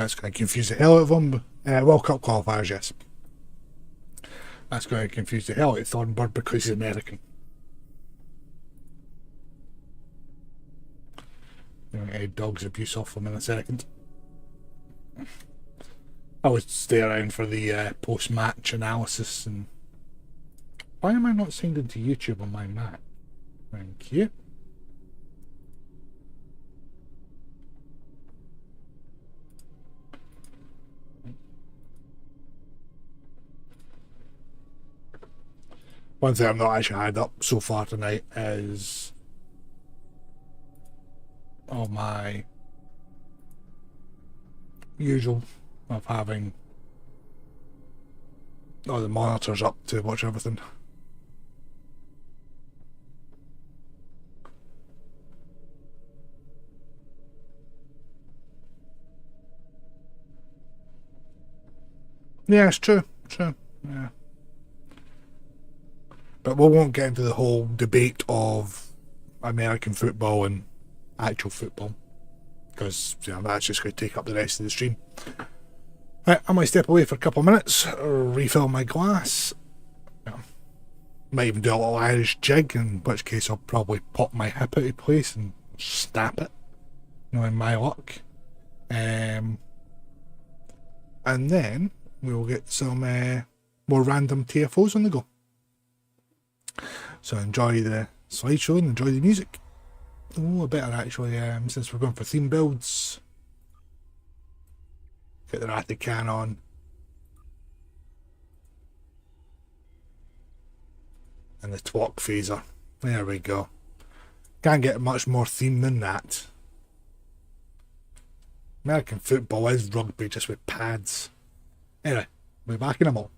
That's going to confuse the hell out of them. World Cup qualifiers, yes. That's going to confuse the hell out of Thornbird because he's American. I'm going to get dog's abuse off him in a second. I would stay around for the post-match analysis. And why am I not signed into YouTube on my Mac? Thank you. One thing I've not actually had up so far tonight is all my usual of having all the monitors up to watch everything. Yeah, it's true. True. Yeah. But we won't get into the whole debate of American football and actual football, because that's just going to take up the rest of the stream. Right, I might step away for a couple of minutes, refill my glass. Might even do a little Irish jig, in which case I'll probably pop my hip out of place and snap it, knowing my luck. And then we'll get some more random TFOs on the go. So enjoy the slideshow and enjoy the music. Oh, I better actually, since we're going for theme builds, get the Ratican on. And the Twok phaser. There we go. Can't get much more theme than that. American football is rugby, just with pads. Anyway, we'll be back in a moment.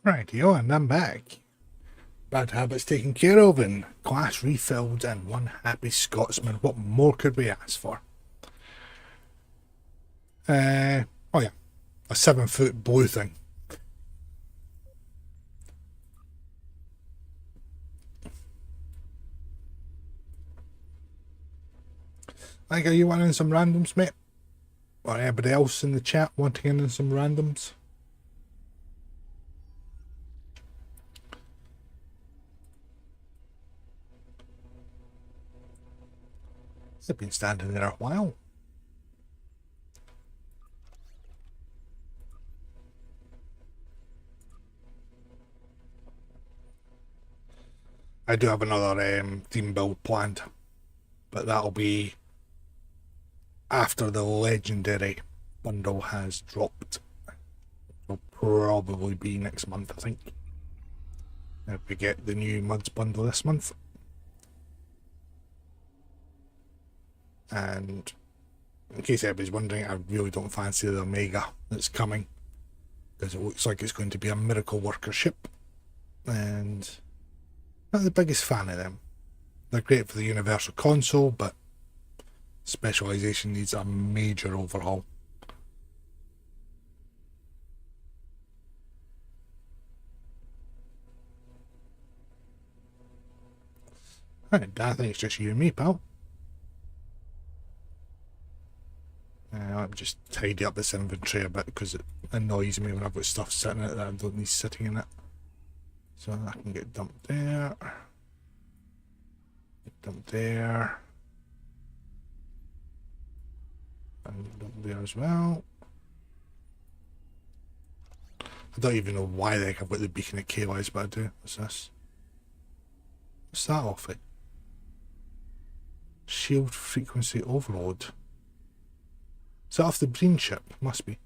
Rightio, and I'm back. Bad habits taken care of and class refilled and one happy Scotsman. What more could we ask for? Oh yeah, a 7-foot blue thing. Like, are you wanting some randoms, mate? Or anybody else in the chat wanting in some randoms? They've been standing there a while. I do have another theme build planned, but that'll be after the legendary bundle has dropped. It'll probably be next month, I think. If we get the new Muds bundle this month. And in case anybody's wondering, I really don't fancy the Omega that's coming, because it looks like it's going to be a miracle worker ship, and not the biggest fan of them. They're great for the Universal Console, but specialization needs a major overhaul. Right, I think it's just you and me, pal. Let me just tidy up this inventory a bit because it annoys me when I've got stuff sitting in it that I don't need sitting in it. So I can get dumped there. Get dumped there. And dumped there as well. I don't even know why the heck I've got the beacon at KYs, but I do. What's this? What's that off it? Shield frequency overload. Is that off the Breen ship? Must be.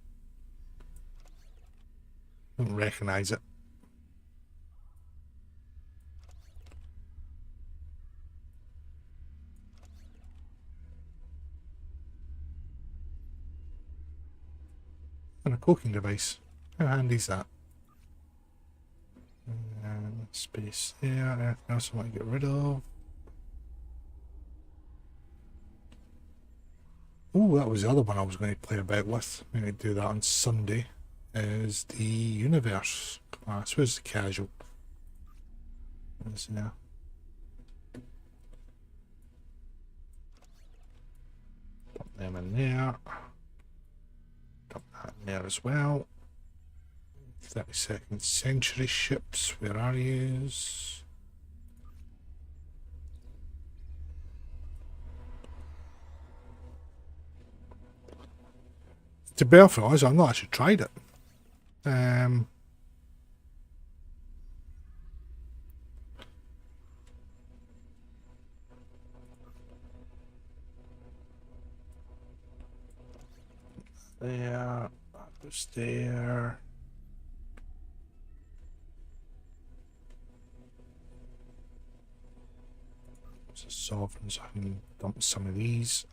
Don't recognise it. And a cloaking device. How handy is that? And space there. Anything else I want to get rid of? Oh, that was the other one I was going to play about with. I'm going to do that on Sunday. Is the Universe class. Where's the casual? Where's there? Put them in there. Dump that in there as well. 32nd century ships, where are you? To be honest, I've not actually tried it. There, that was there. There's a sovereign, so I can dump some of these.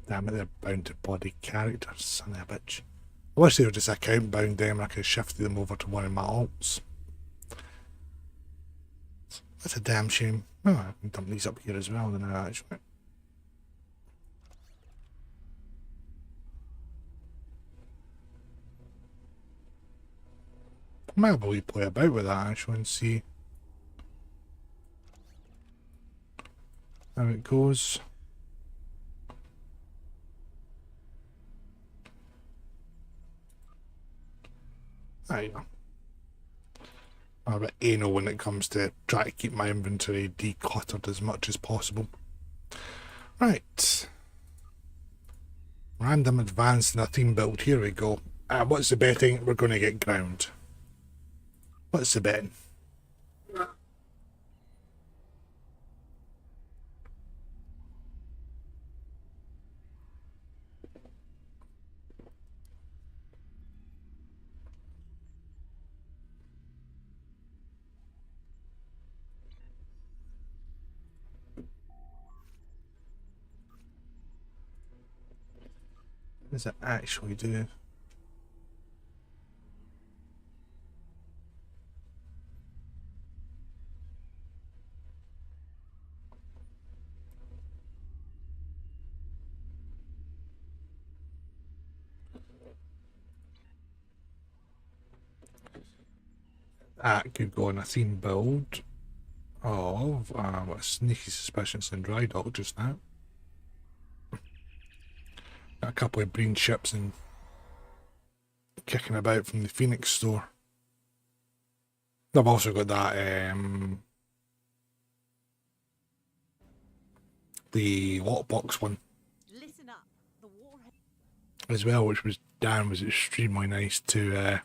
Damn it, they're bound to body characters, son of a bitch. I wish they were just account bound them and I could have shifted them over to one of my alts. That's a damn shame. Oh, I can dump these up here as well then actually. I might probably play about with that actually and see how it goes. There you go. I'm a bit anal when it comes to trying to keep my inventory decluttered as much as possible. Right. Random advanced in a theme build. Here we go. What's the betting? We're going to get ground. What's the betting? What does it actually do? That could go on a theme build of a sneaky suspicions in dry dock just now. Got a couple of green ships and kicking about from the Phoenix store. I've also got that the lockbox one Listen up. The warhead. as well, which was extremely nice to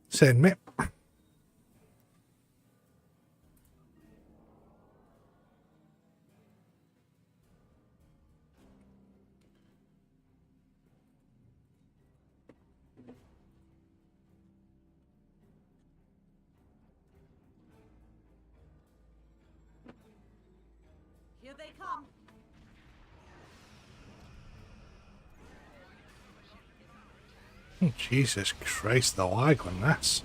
send me. Here they come. Oh, Jesus Christ, the lag on this.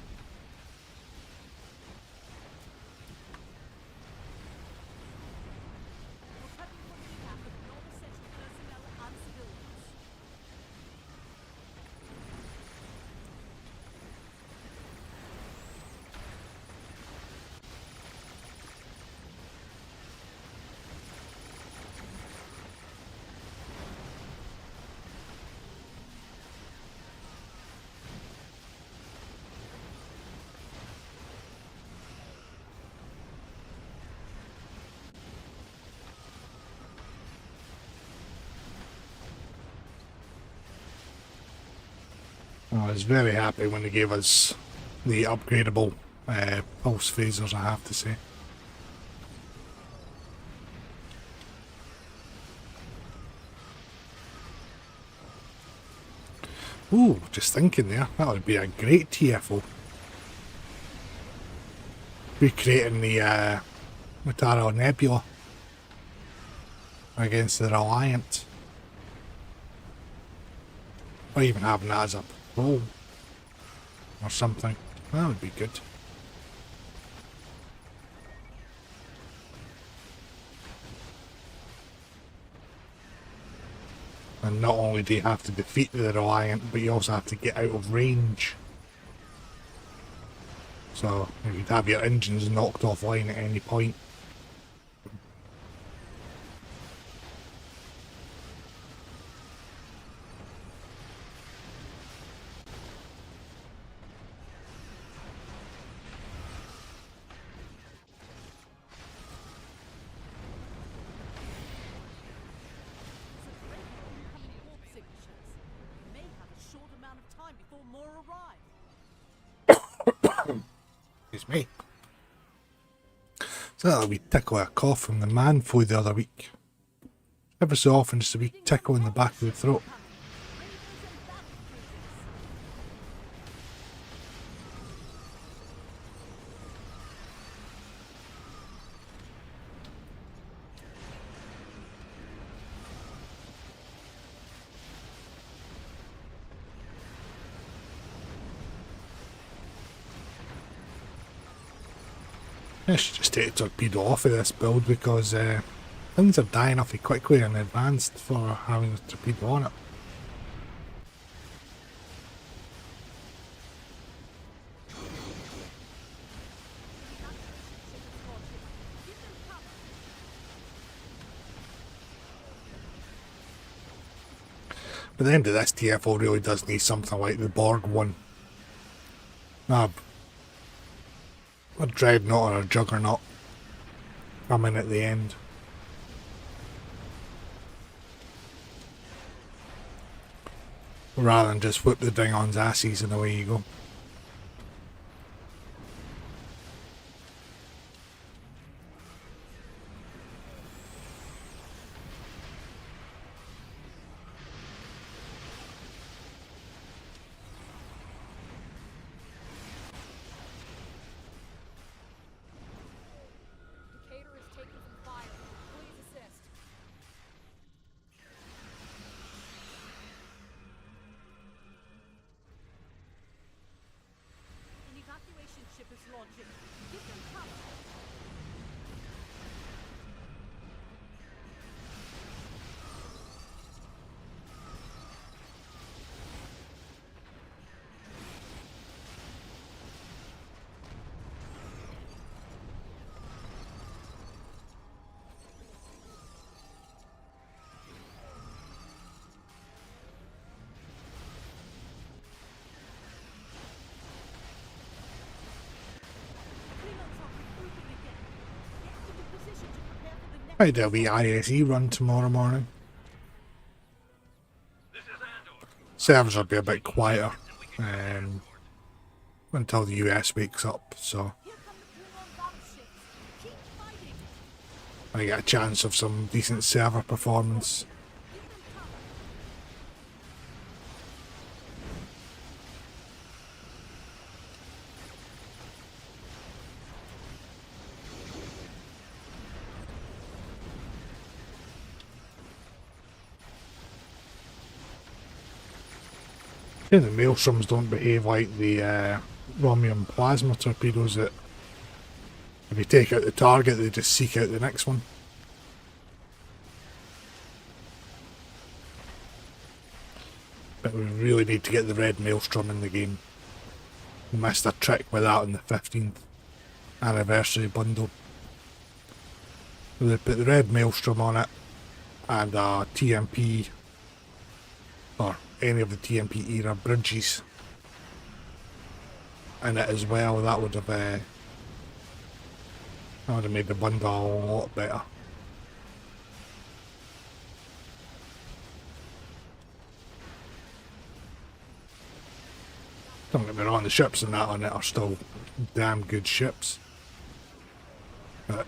We're prepping for recap of non-essential personnel and civilians. I was very happy when they gave us the upgradable pulse phasers, I have to say. Ooh, just thinking there, that would be a great TFO. Recreating the Mutara Nebula against the Alliance. Or even having that as a patrol or something. That would be good. And not only do you have to defeat the Reliant, but you also have to get out of range. So you could have your engines knocked offline at any point. Excuse me. So that a wee tickle a cough from the man flu the other week. Ever so often just a wee tickle in the back of the throat. I should just take a torpedo off of this build because things are dying awfully quickly and advanced for having a torpedo on it. But the end of this TFO really does need something like the Borg one. A dreadnought or a juggernaut coming at the end. Rather than just whip the Dingon's asses and away you go. Right, there'll be ISE run tomorrow morning. Servers will be a bit quieter until the US wakes up, so Here come the Klingon battleships. Keep fighting. I get a chance of some decent server performance. Give them cover. Yeah, the maelstroms don't behave like the Romulan plasma torpedoes that if you take out the target they just seek out the next one. But we really need to get the red maelstrom in the game. We missed a trick with that on the 15th anniversary bundle. They put the red maelstrom on it and TMP or any of the TMP era bridges in it as well. That would have made the bundle a lot better. Don't get me wrong, the ships and that on it are still damn good ships. But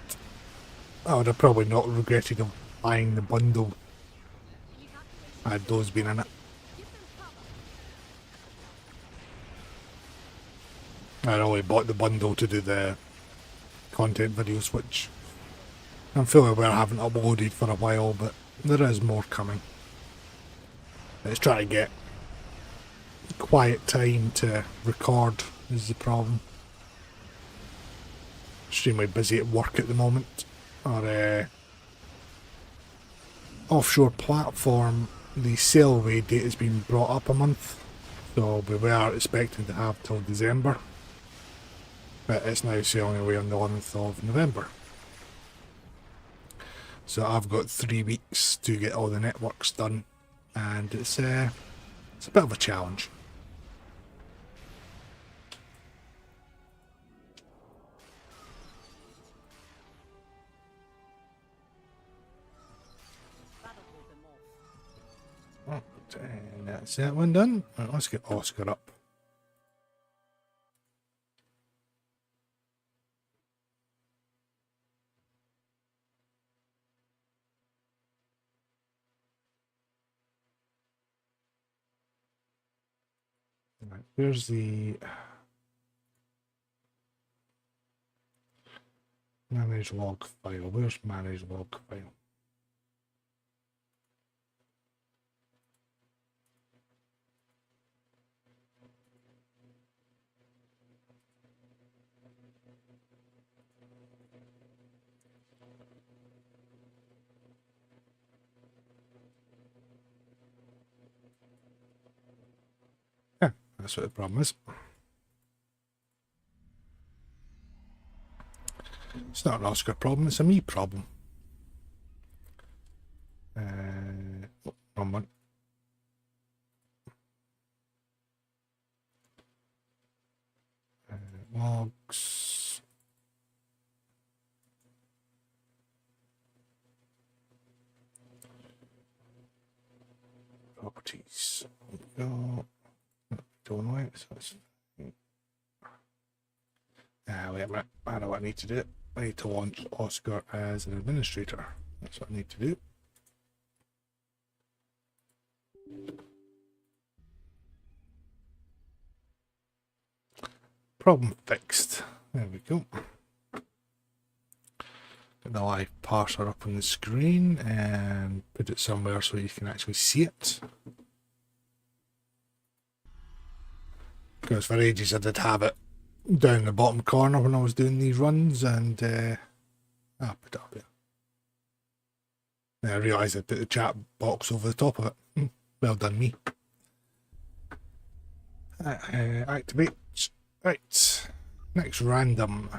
I would have probably not regretted of buying the bundle had those been in it. Give them cover. I only bought the bundle to do the content videos, which I'm fully aware I haven't uploaded for a while, but there is more coming. Let's try to get quiet time to record is the problem. Extremely busy at work at the moment. Our offshore platform, the sail away date has been brought up a month, so we were expecting to have till December, but it's now sailing away on the 11th of November. So I've got 3 weeks to get all the networks done, and it's a bit of a challenge. That'll hold them off. And that's that one done. Right, let's get Oscar up. Right, where's the manage log file? Where's manage log file? Yeah, that's what the problem is. It's not an Oscar problem, it's a me problem. Wrong one. Logs. Properties. There we go. Don't know it. So it's... wait a minute. I know what I need to do. I need to launch Oscar as an administrator. That's what I need to do. Problem fixed. There we go. Get the live parser up on the screen and put it somewhere so you can actually see it. Because for ages I did have it down in the bottom corner when I was doing these runs, and I'll put it up here. Then I realised I put the chat box over the top of it. Well done me. Activate. Right. Next random.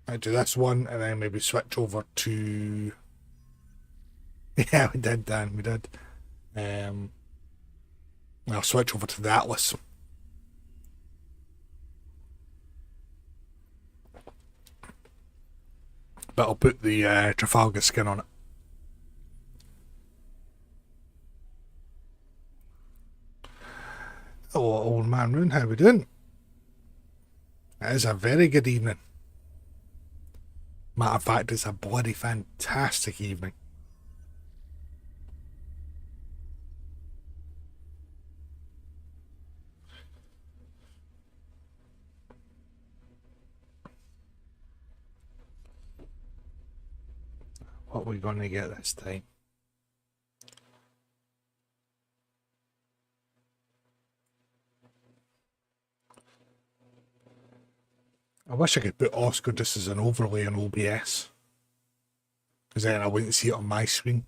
I do this one and then maybe switch over to... Yeah, we did, Dan, we did. I'll switch over to the Atlas. but I'll put the Trafalgar skin on it. Oh, old man Rune, how we doing? It is a very good evening. Matter of fact, it's a bloody fantastic evening. What are we going to get this time? I wish I could put Oscar just as an overlay on OBS, because then I wouldn't see it on my screen.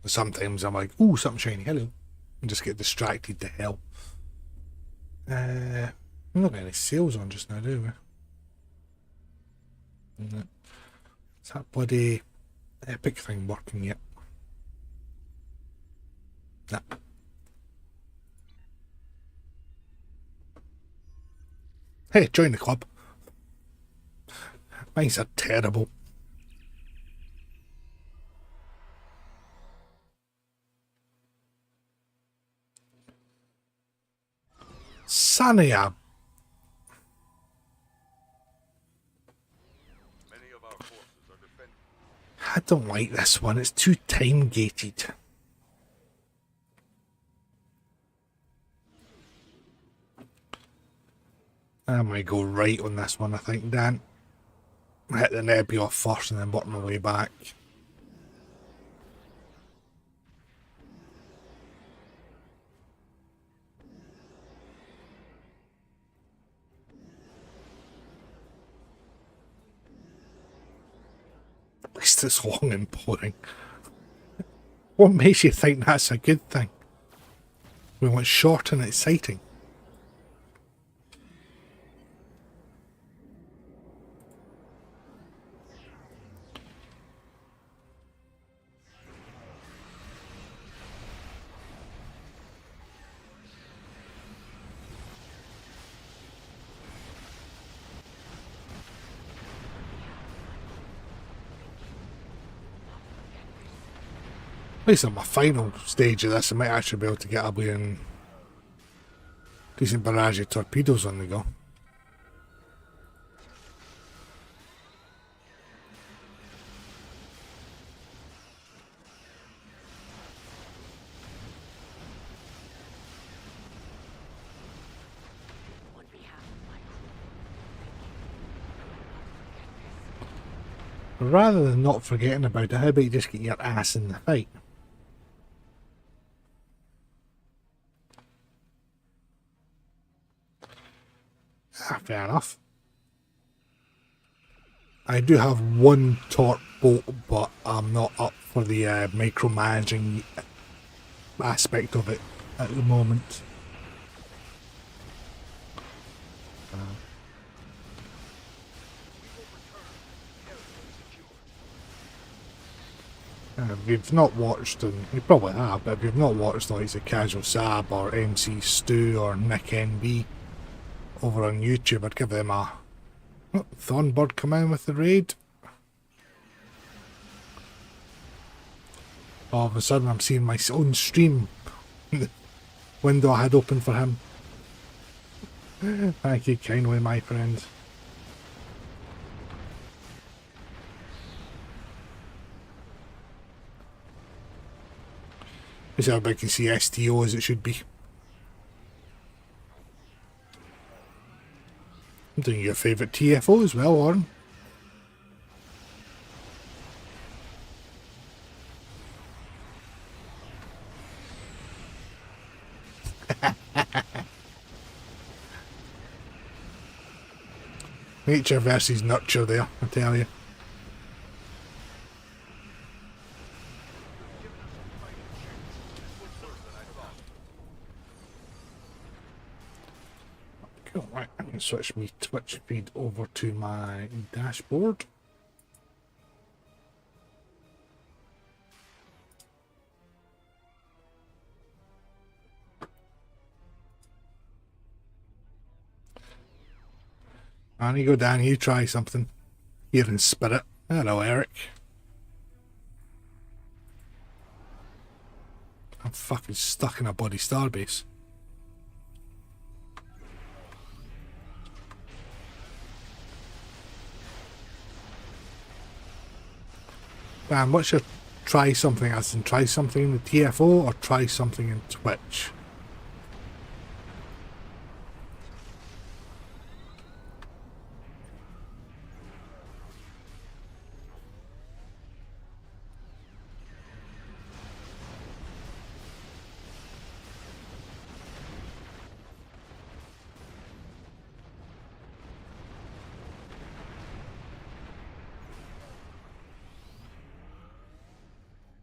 Sometimes I'm like, ooh, something shiny, hello, and just get distracted to hell. We don't have any sales on just now, do we? No. Is that bloody epic thing working yet? Nah. Hey, join the club. Mine's are terrible. Sania. I don't like this one. It's too time gated. I might go right on this one, I think, Dan. Hit the nebula first and then work my way back. At least it's long and boring. What makes you think that's a good thing? We want short and exciting. At least on my final stage of this, I might actually be able to get a decent barrage of torpedoes on the go. Rather than not forgetting about it, how about you just get your ass in the fight? Ah, fair enough. I do have one torp boat, but I'm not up for the micromanaging aspect of it at the moment. If you've not watched, and you probably have, but if you've not watched like the Casual Sab or MC Stu or Nick NB over on YouTube, I'd give them a Thornbird come in with the raid. All of a sudden I'm seeing my own stream the window I had open for him. Thank you kindly, my friend. This is how big you see STO as it should be. I'm doing your favourite TFO as well, Oren. Nature versus nurture there, I tell you. Cool, right, I can switch my Twitch feed over to my dashboard. And you go down, you try something. Here in spirit. Hello, Eric. I'm fucking stuck in a bloody starbase. Dan, what's your try something as in try something in the TFO or try something in Twitch?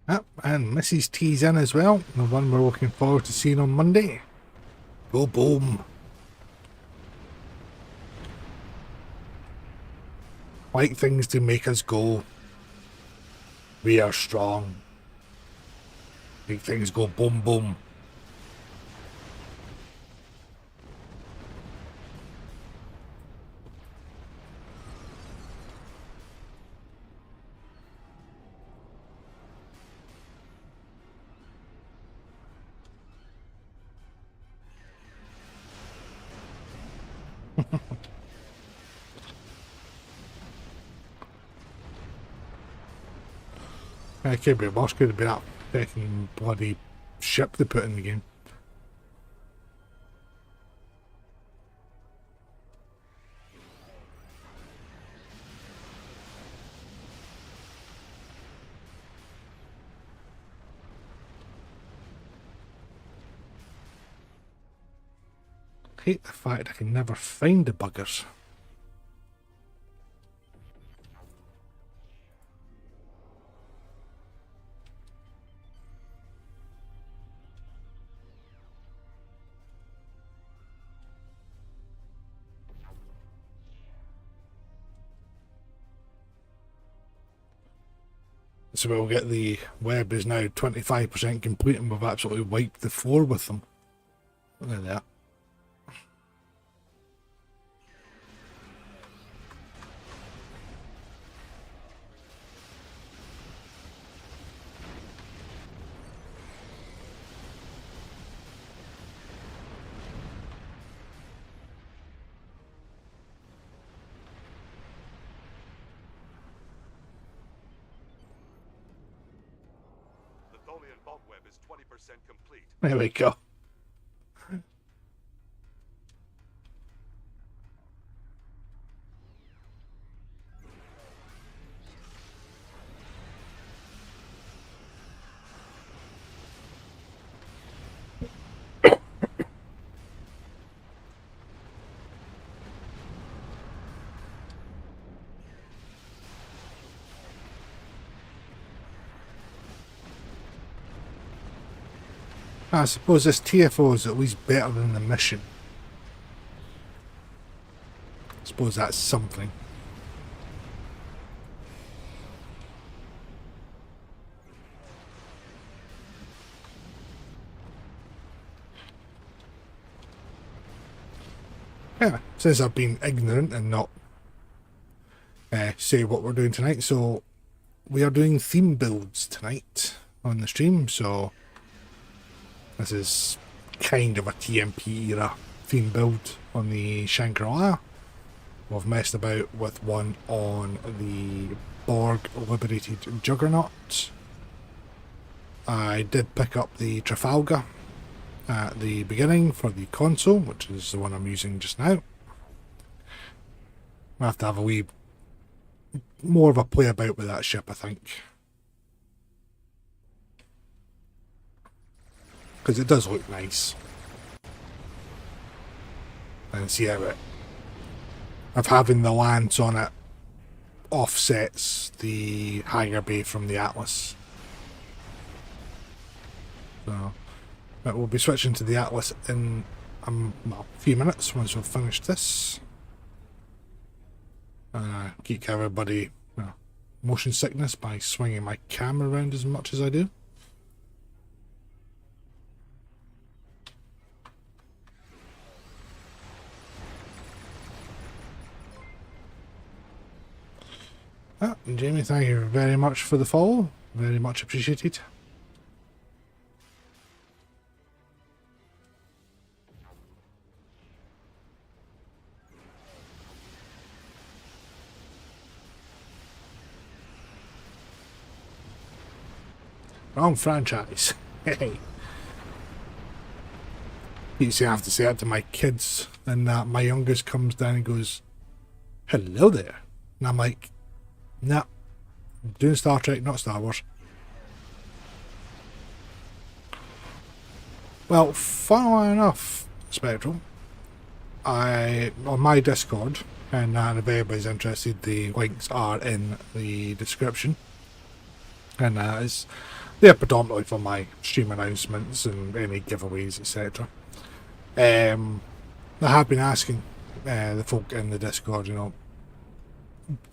Yep, and Mrs. T's in as well, the one we're looking forward to seeing on Monday. Go boom. Like things to make us go. We are strong. Make things go boom boom. It could be worse, could have been that fucking bloody ship they put in the game. I hate the fact I can never find the buggers. So we'll get the web is now 25% complete and we've absolutely wiped the floor with them. Look at that. Vault web is 20% complete. There we go. I suppose this TFO is at least better than the mission. I suppose that's something. Yeah, since I've been ignorant and not say what we're doing tonight, so we are doing theme builds tonight on the stream, so this is kind of a TMP era theme build on the Shangri-La. We've messed about with one on the Borg Liberated Juggernaut. I did pick up the Trafalgar at the beginning for the console, which is the one I'm using just now. I have to have a wee more of a play about with that ship, I think. Because it does look nice. And see how it, of having the lance on it offsets the hangar bay from the Atlas. So, but we'll be switching to the Atlas in well, a few minutes once we've finished this. Keep everybody motion sickness by swinging my camera around as much as I do. Ah, Jamie, thank you very much for the follow. Very much appreciated. Wrong franchise. Hey. You see, I have to say that to my kids, and my youngest comes down and goes, "Hello there," and I'm like, "Nah, I'm doing Star Trek, not Star Wars." Well, funnily enough, Spectral, I on my Discord, and if anybody's interested, the links are in the description, and it's they're predominantly for my stream announcements and any giveaways, etc. I have been asking the folk in the Discord, you know,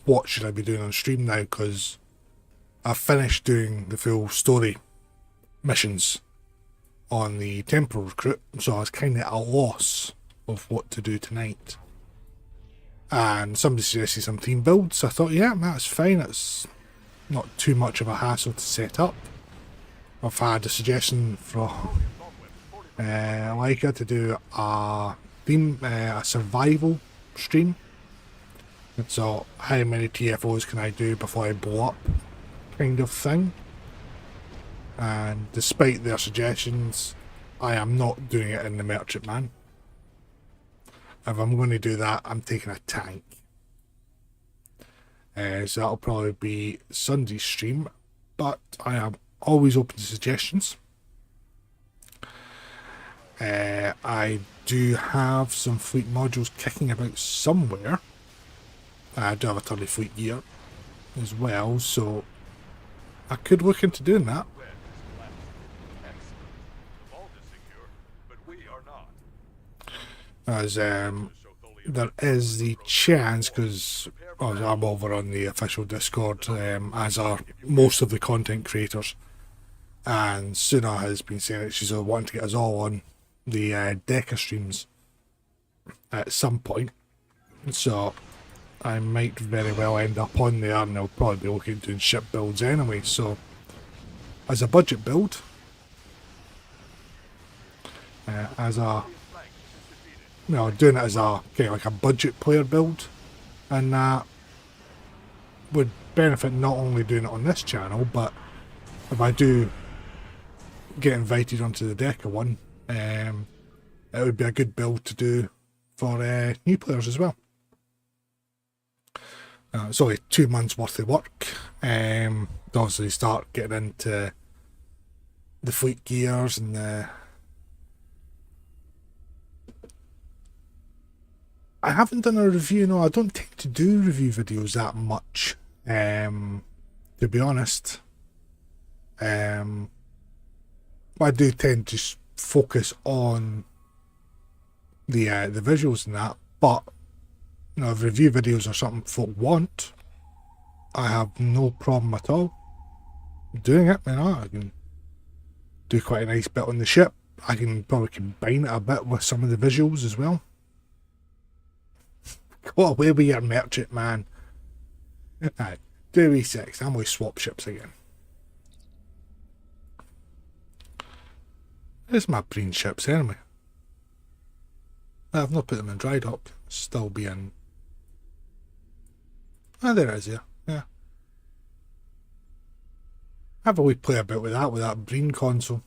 what should I be doing on stream now, because I've finished doing the full story missions on the temporal recruit, so I was kind of at a loss of what to do tonight. And somebody suggested some team builds, so I thought, yeah, that's fine, it's not too much of a hassle to set up. I've had a suggestion from Leica to do a theme, a survival stream. And so, how many TFOs can I do before I blow up, kind of thing. And despite their suggestions, I am not doing it in the Merchantman. If I'm going to do that, I'm taking a tank. So that'll probably be Sunday's stream, but I am always open to suggestions. I do have some fleet modules kicking about somewhere. I do have a ton of fleet gear as well, so I could look into doing that. As there is the chance, because I'm over on the official Discord, as are most of the content creators, and Suna has been saying that she's wanting to get us all on the Deca streams at some point, so I might very well end up on there, and I'll probably be looking at doing ship builds anyway. So as a budget build, as a doing it as a kind of like a budget player build, and that would benefit not only doing it on this channel, but if I do get invited onto the Deca one, it would be a good build to do for new players as well. It's only 2 months worth of work. Obviously start getting into the fleet gears and the... I haven't done a review, no, I don't tend to do review videos that much, to be honest. I do tend to focus on the visuals and that, but you know, if review videos are something folk want, I have no problem at all doing it. You know, I can do quite a nice bit on the ship. I can probably combine it a bit with some of the visuals as well. Go away with your merchant, man. Alright, do E6. I'm going to swap ships again. There's my green ships anyway. I've not put them in dry dock. Still being... Ah, there it is, yeah. Have a wee play about with that green console.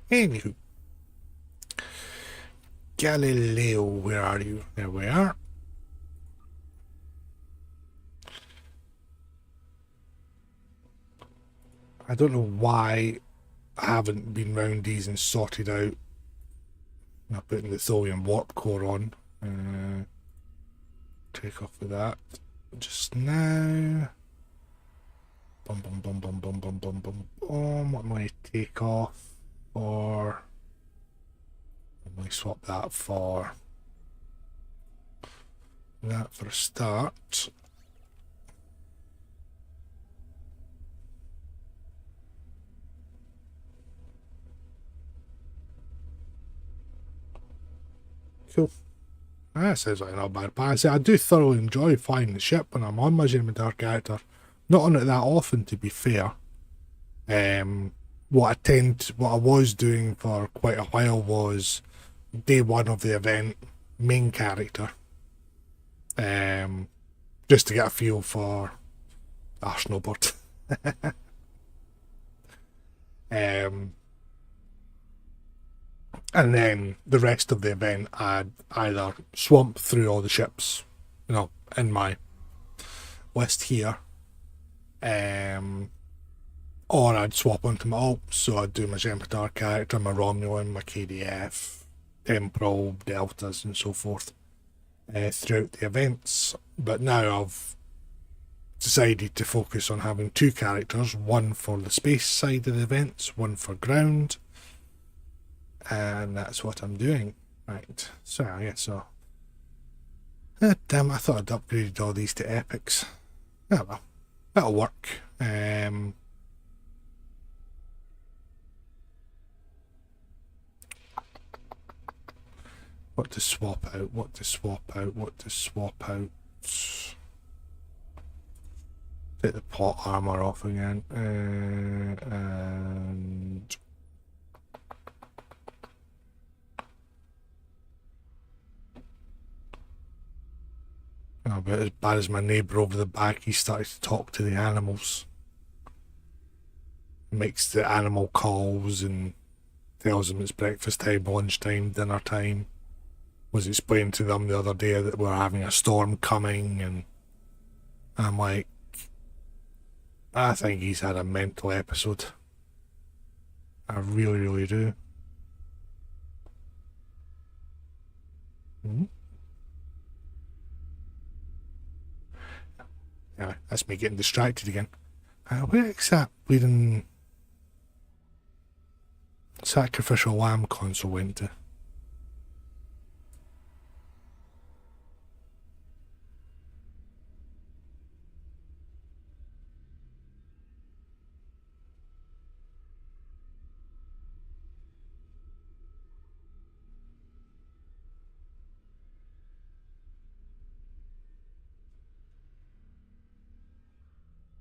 Anywho. Galileo, where are you? There we are. I don't know why I haven't been round these and sorted out. I'm putting the Thorium warp core on. Take off with that just now. Bum bum bum bum bum bum bum bum bum. What am I going to take off for? I'm going to swap that for that for a start. Cool. That sounds like not a bad plan. I do thoroughly enjoy flying the ship when I'm on my Mutara character. Not on it that often, to be fair. What I was doing for quite a while was day one of the event, main character. Just to get a feel for snowboard. And then the rest of the event, I'd either swamp through all the ships, in my list here, or I'd swap onto my Alps, so I'd do my Gempitar character, my Romulan, my KDF, Temporal, Deltas, and so forth throughout the events. But now I've decided to focus on having two characters, one for the space side of the events, one for ground, and that's what I'm doing. Right, so yeah, so damn, I thought I'd upgraded all these to epics. Oh well, that'll work. What to swap out, what to swap out, what to swap out. Take the plot armor off again, and about as bad as my neighbour over the back. He started to talk to the animals, makes the animal calls and tells them it's breakfast time, lunchtime, dinner time. Was explaining to them the other day that we're having a storm coming, and I'm like, I think he's had a mental episode. I really, really do. Anyway, that's me getting distracted again. Where's that bleeding sacrificial lamb console went to?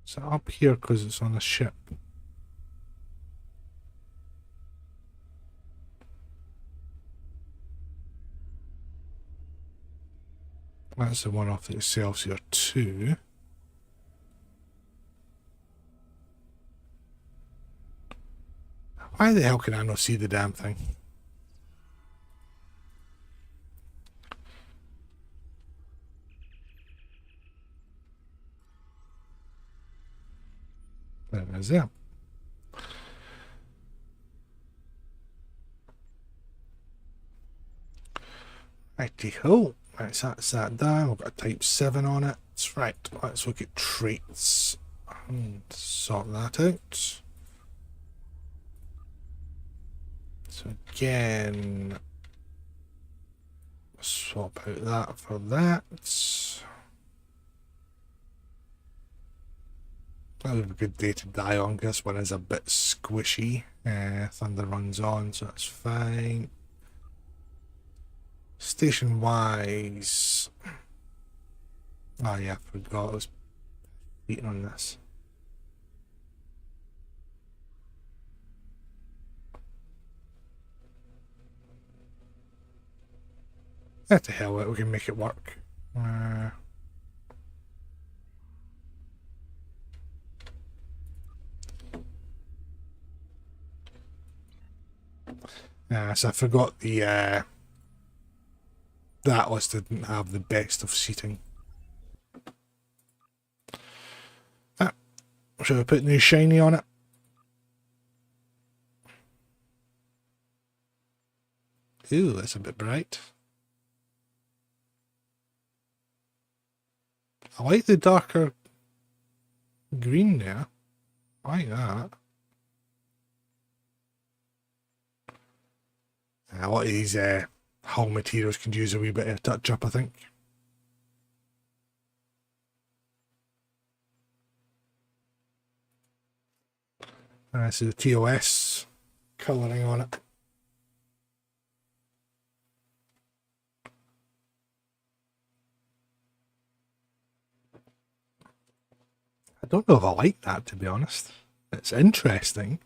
Is it up here because it's on a ship? That's the one off the Excelsior 2. Why the hell can I not see the damn thing? There it is there. Righty-ho. Right, so that's that done. We've got a type 7 on it. Right, let's look at traits and sort that out. So again, swap out that for that. That would be a good day to die on. This one is a bit squishy. Thunder runs on, so that's fine. Station wise, oh yeah, I forgot I was beating on this. What the hell, we can make it work. So I forgot the that list didn't have the best of seating. Should I put new shiny on it? Ooh, that's a bit bright. I like the darker green there. I like that. A lot of these hull materials could use a wee bit of touch up, I think. So the TOS colouring on it. I don't know if I like that, to be honest. It's interesting.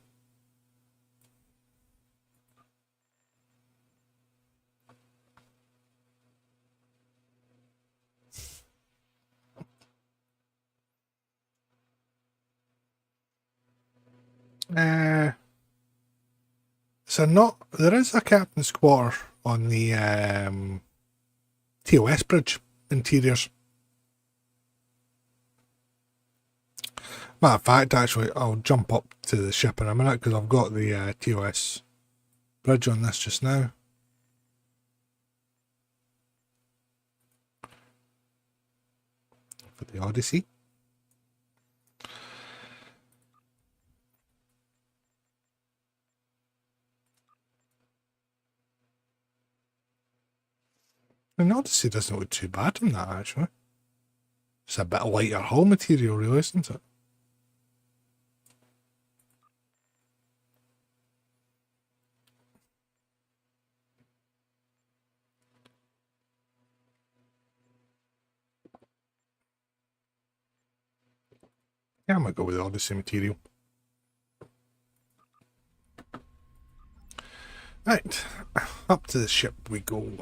So there is a captain's quarter on the TOS bridge interiors. Matter of fact, actually, I'll jump up to the ship in a minute because I've got the TOS bridge on this just now. For the Odyssey. And Odyssey doesn't look too bad on that, actually. It's a bit lighter hull material, really, isn't it? Yeah, I might go with the Odyssey material. Right, up to the ship we go.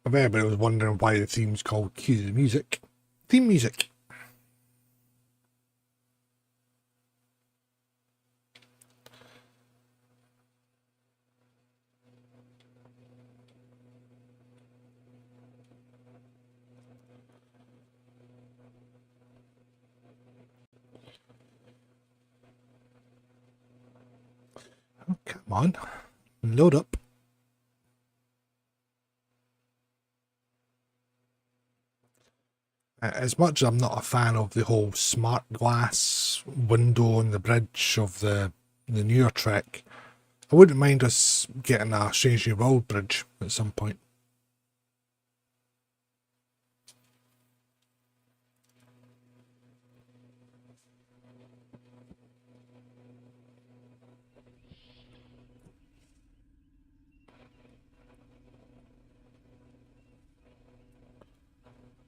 I bet everybody was wondering why the theme's called Cue the Music. Theme music. Oh, come on. Load up. As much as I'm not a fan of the whole smart glass window on the bridge of the newer Trek, I wouldn't mind us getting a Strange New World bridge at some point.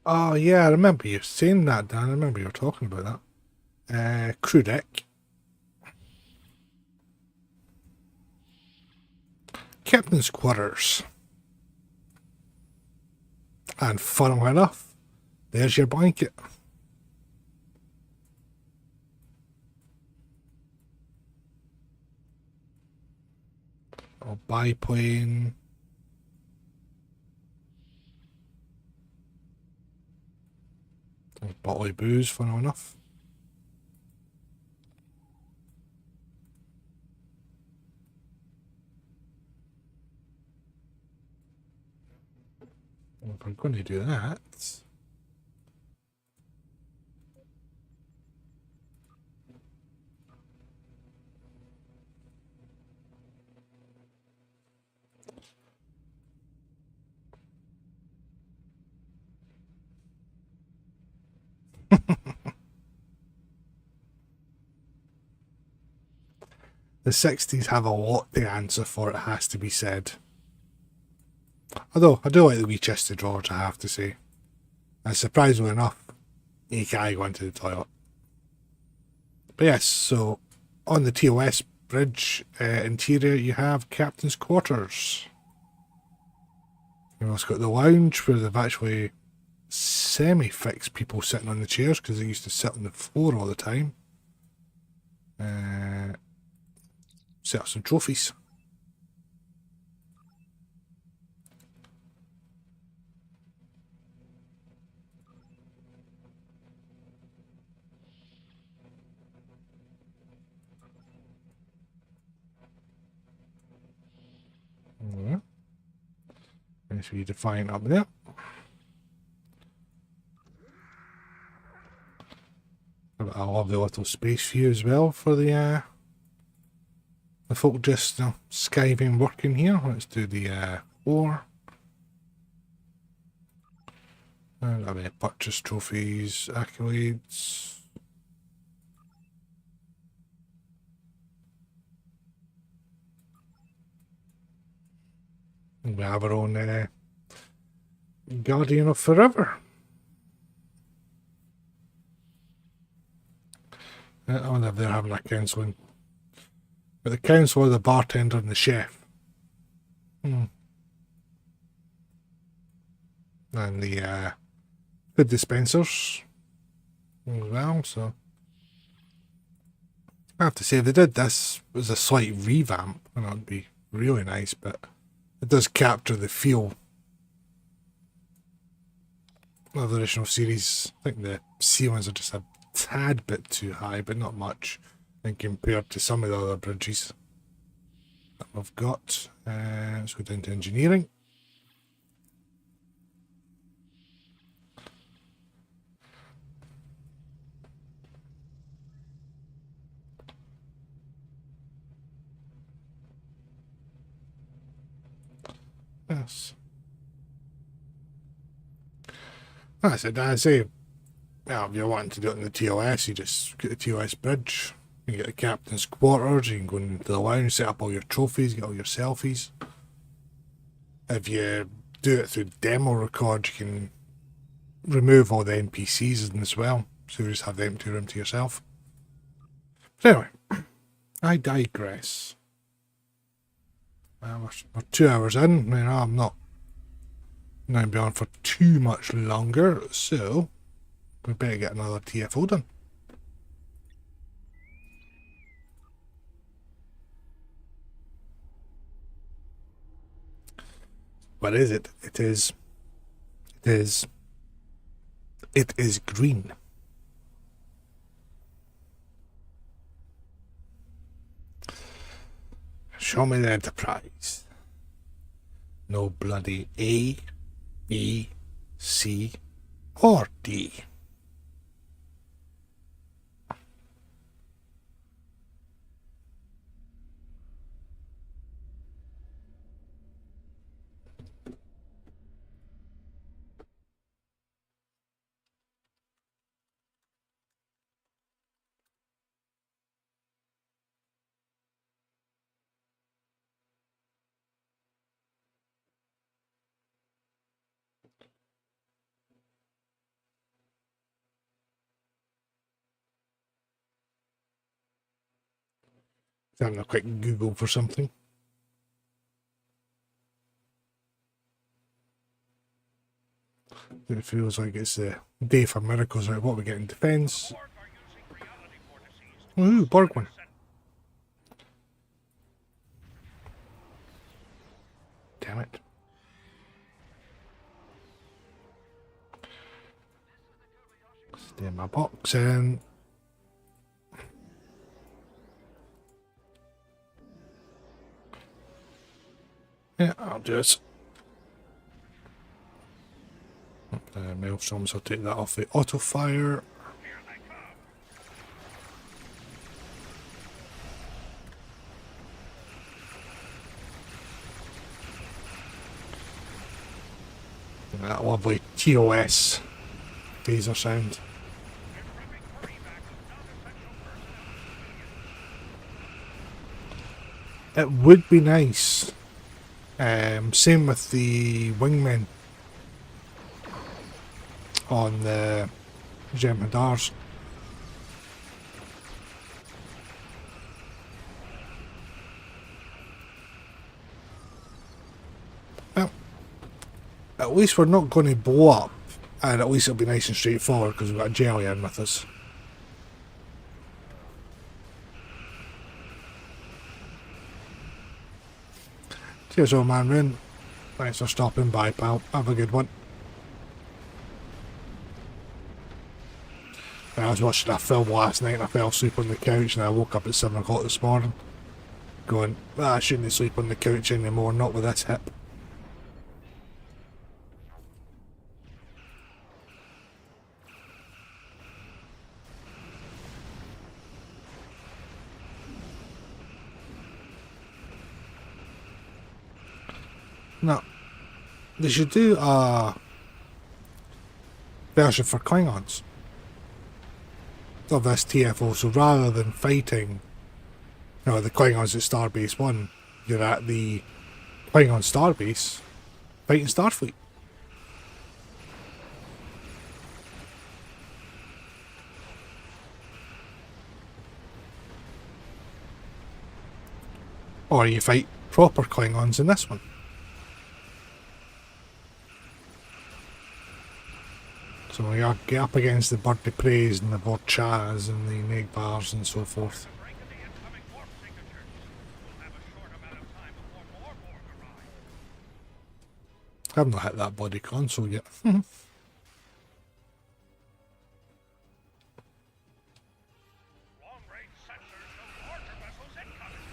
Oh yeah, I remember you saying that, Dan. I remember you were talking about that. Crew deck. Captain's quarters. And funnily enough, there's your blanket. Oh, biplane. Bottle of booze, funnily enough. If I'm going to do that... The 60s have a lot to answer for, it has to be said. Although, I do like the wee chest of drawers, I have to say. And surprisingly enough, you can't go into the toilet. But yes, so on the TOS bridge interior, you have captain's quarters. You've also got the lounge where they've actually semi-fixed people sitting on the chairs because they used to sit on the floor all the time. Set up some trophies. Yeah. And so you define up there. I love the little space view as well for the folk just skiving working here. Let's do the floor. And I mean, purchase trophies, accolades. We have our own Guardian of Forever. I wonder if they're having a counselling. But the counsellor, the bartender, and the chef. And the food dispensers as well, so I have to say if they did this as a slight revamp, then it'd be really nice, but it does capture the feel of the original series. I think the ceilings are just a tad bit too high, but not much, and compared to some of the other bridges that we've got. Let's go down to engineering. Yes. That's it. I say, well, if you're wanting to do it in the TOS, you just get the TOS bridge. You get the captain's quarters. You can go into the lounge, set up all your trophies, get all your selfies. If you do it through demo record, you can remove all the NPCs as well, so you just have the empty room to yourself. But anyway, I digress. We're 2 hours in. I'm not going to be on for too much longer, so we better get another TFO done. What is it? It is green. Show me the Enterprise. No bloody A, B, C, or D. Having a quick Google for something. It feels like it's the day for miracles. Right, what we get in defence? Ooh, Borgwin. Damn it. Stay in my box and yeah, I'll do it. Maelstroms, I'll take that off the auto fire. That lovely TOS phaser sound. It would be nice. Same with the wingmen on the Jem'Hadars. Well, at least we're not going to blow up, and at least it'll be nice and straightforward because we've got a jelly in with us. Cheers, old man Rin. Thanks for stopping by, pal. Have a good one. I was watching a film last night and I fell asleep on the couch and I woke up at 7 o'clock this morning going, I shouldn't sleep on the couch anymore, not with this hip. No. They should do a version for Klingons of this TFO, so rather than fighting the Klingons at Starbase 1, you're at the Klingon starbase fighting Starfleet. Or you fight proper Klingons in this one. So you get up against the Bird of Preys and the Vorchas and the Negbars and so forth. Break the incoming warp signatures. We'll have a short amount of time before more Borg arrive. I've not hit that body console yet. Long-range sensors show larger vessels incoming.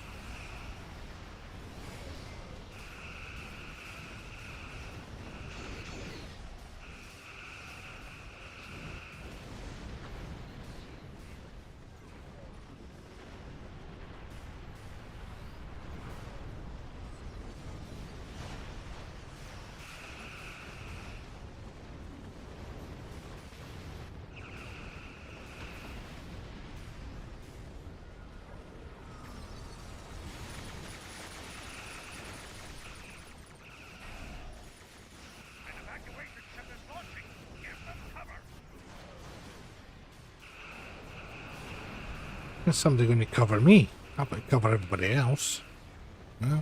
An evacuation ship is launching. Give them cover. Is somebody going to cover me? How about cover everybody else? Yeah.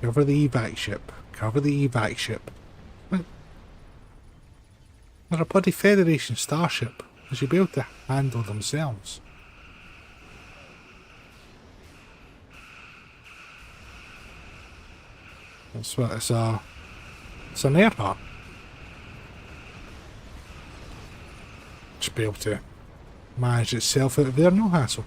Cover the evac ship. Cover the evac ship. What? They're a bloody Federation starship. They should be able to handle themselves. That's what it's a... It's an airport. Should be able to manage itself out of there, no hassle.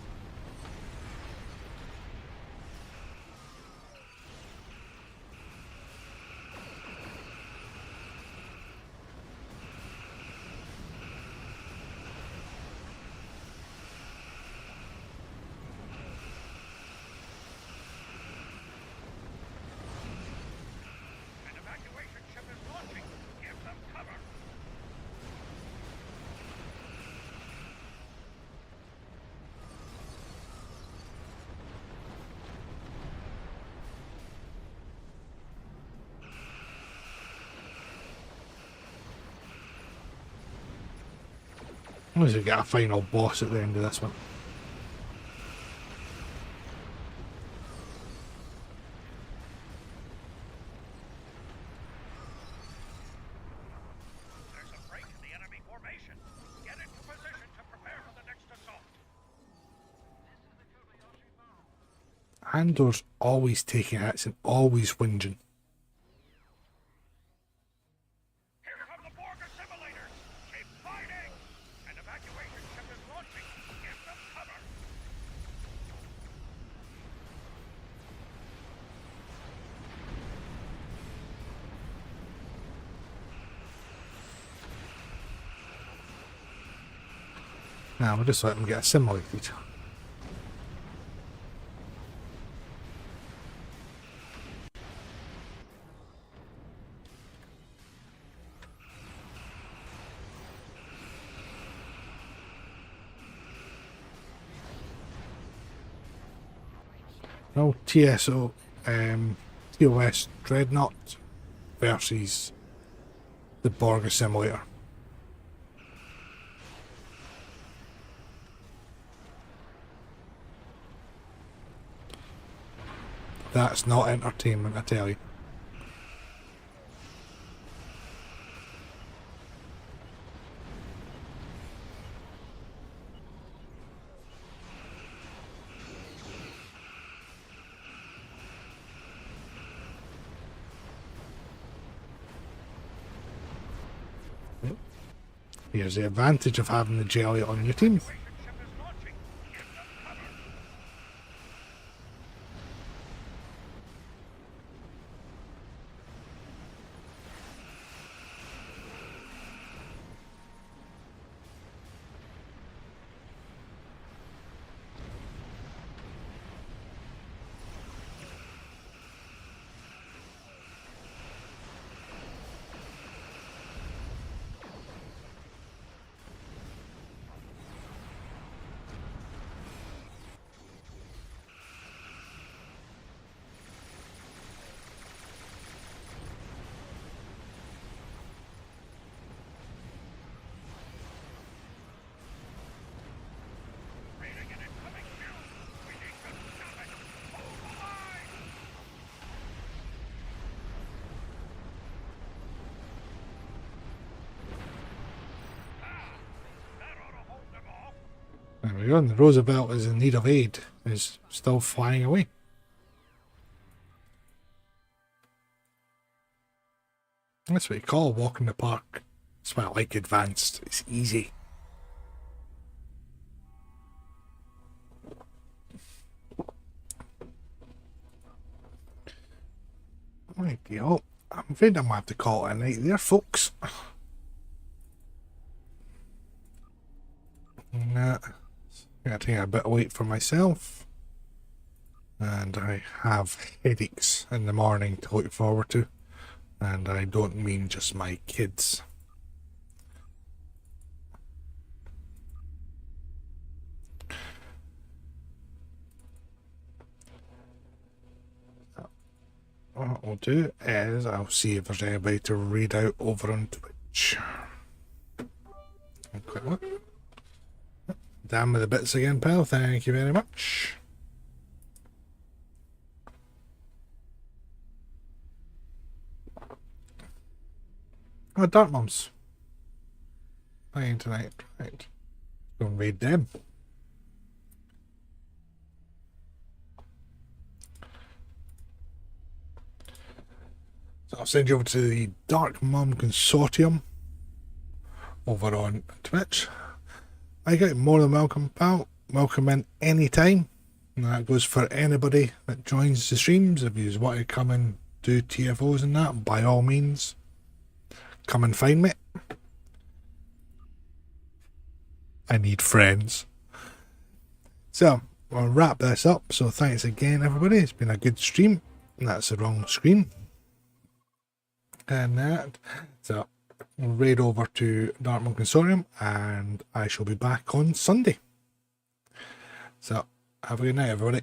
An evacuation ship is launching. Give them cover. Unless we get a final boss at the end of this one. There's a break in the enemy formation. Get into position to prepare for the next assault. Andor's always taking hits and always whinging. Here come the Borg assimilators. Keep fighting. An evacuation ship is launching. Give them cover. Nah, we'll just let them get assimilated. No, TSO, TOS Dreadnought versus the Borg Assimilator. That's not entertainment, I tell you. Here's the advantage of having the jelly on your team. Ship is launching. Give them cover. we go. The Roosevelt is in need of aid. Is still flying away. That's what you call walking the park. That's why I like advanced. It's easy. Right, deal. I'm afraid I'm going to have to call it a night there, folks. Nah, gotta take a bit of weight for myself. And I have headaches in the morning to look forward to. And I don't mean just my kids. What I'll do is I'll see if there's anybody to read out over on Twitch. Quick look. Damn with the bits again, pal. Thank you very much. Oh, Dark Mums. Playing tonight. Right. Go and read them. So I'll send you over to the Dark Mum Consortium over on Twitch. I get more than welcome, pal. Welcome in any time. And that goes for anybody that joins the streams. If you want to come and do TFOs and that, by all means, come and find me. I need friends. So, I'll wrap this up. So, thanks again, everybody. It's been a good stream. That's the wrong screen. And that. So, we'll raid over to Dartmouth Consortium, and I shall be back on Sunday. So, have a good night, everybody.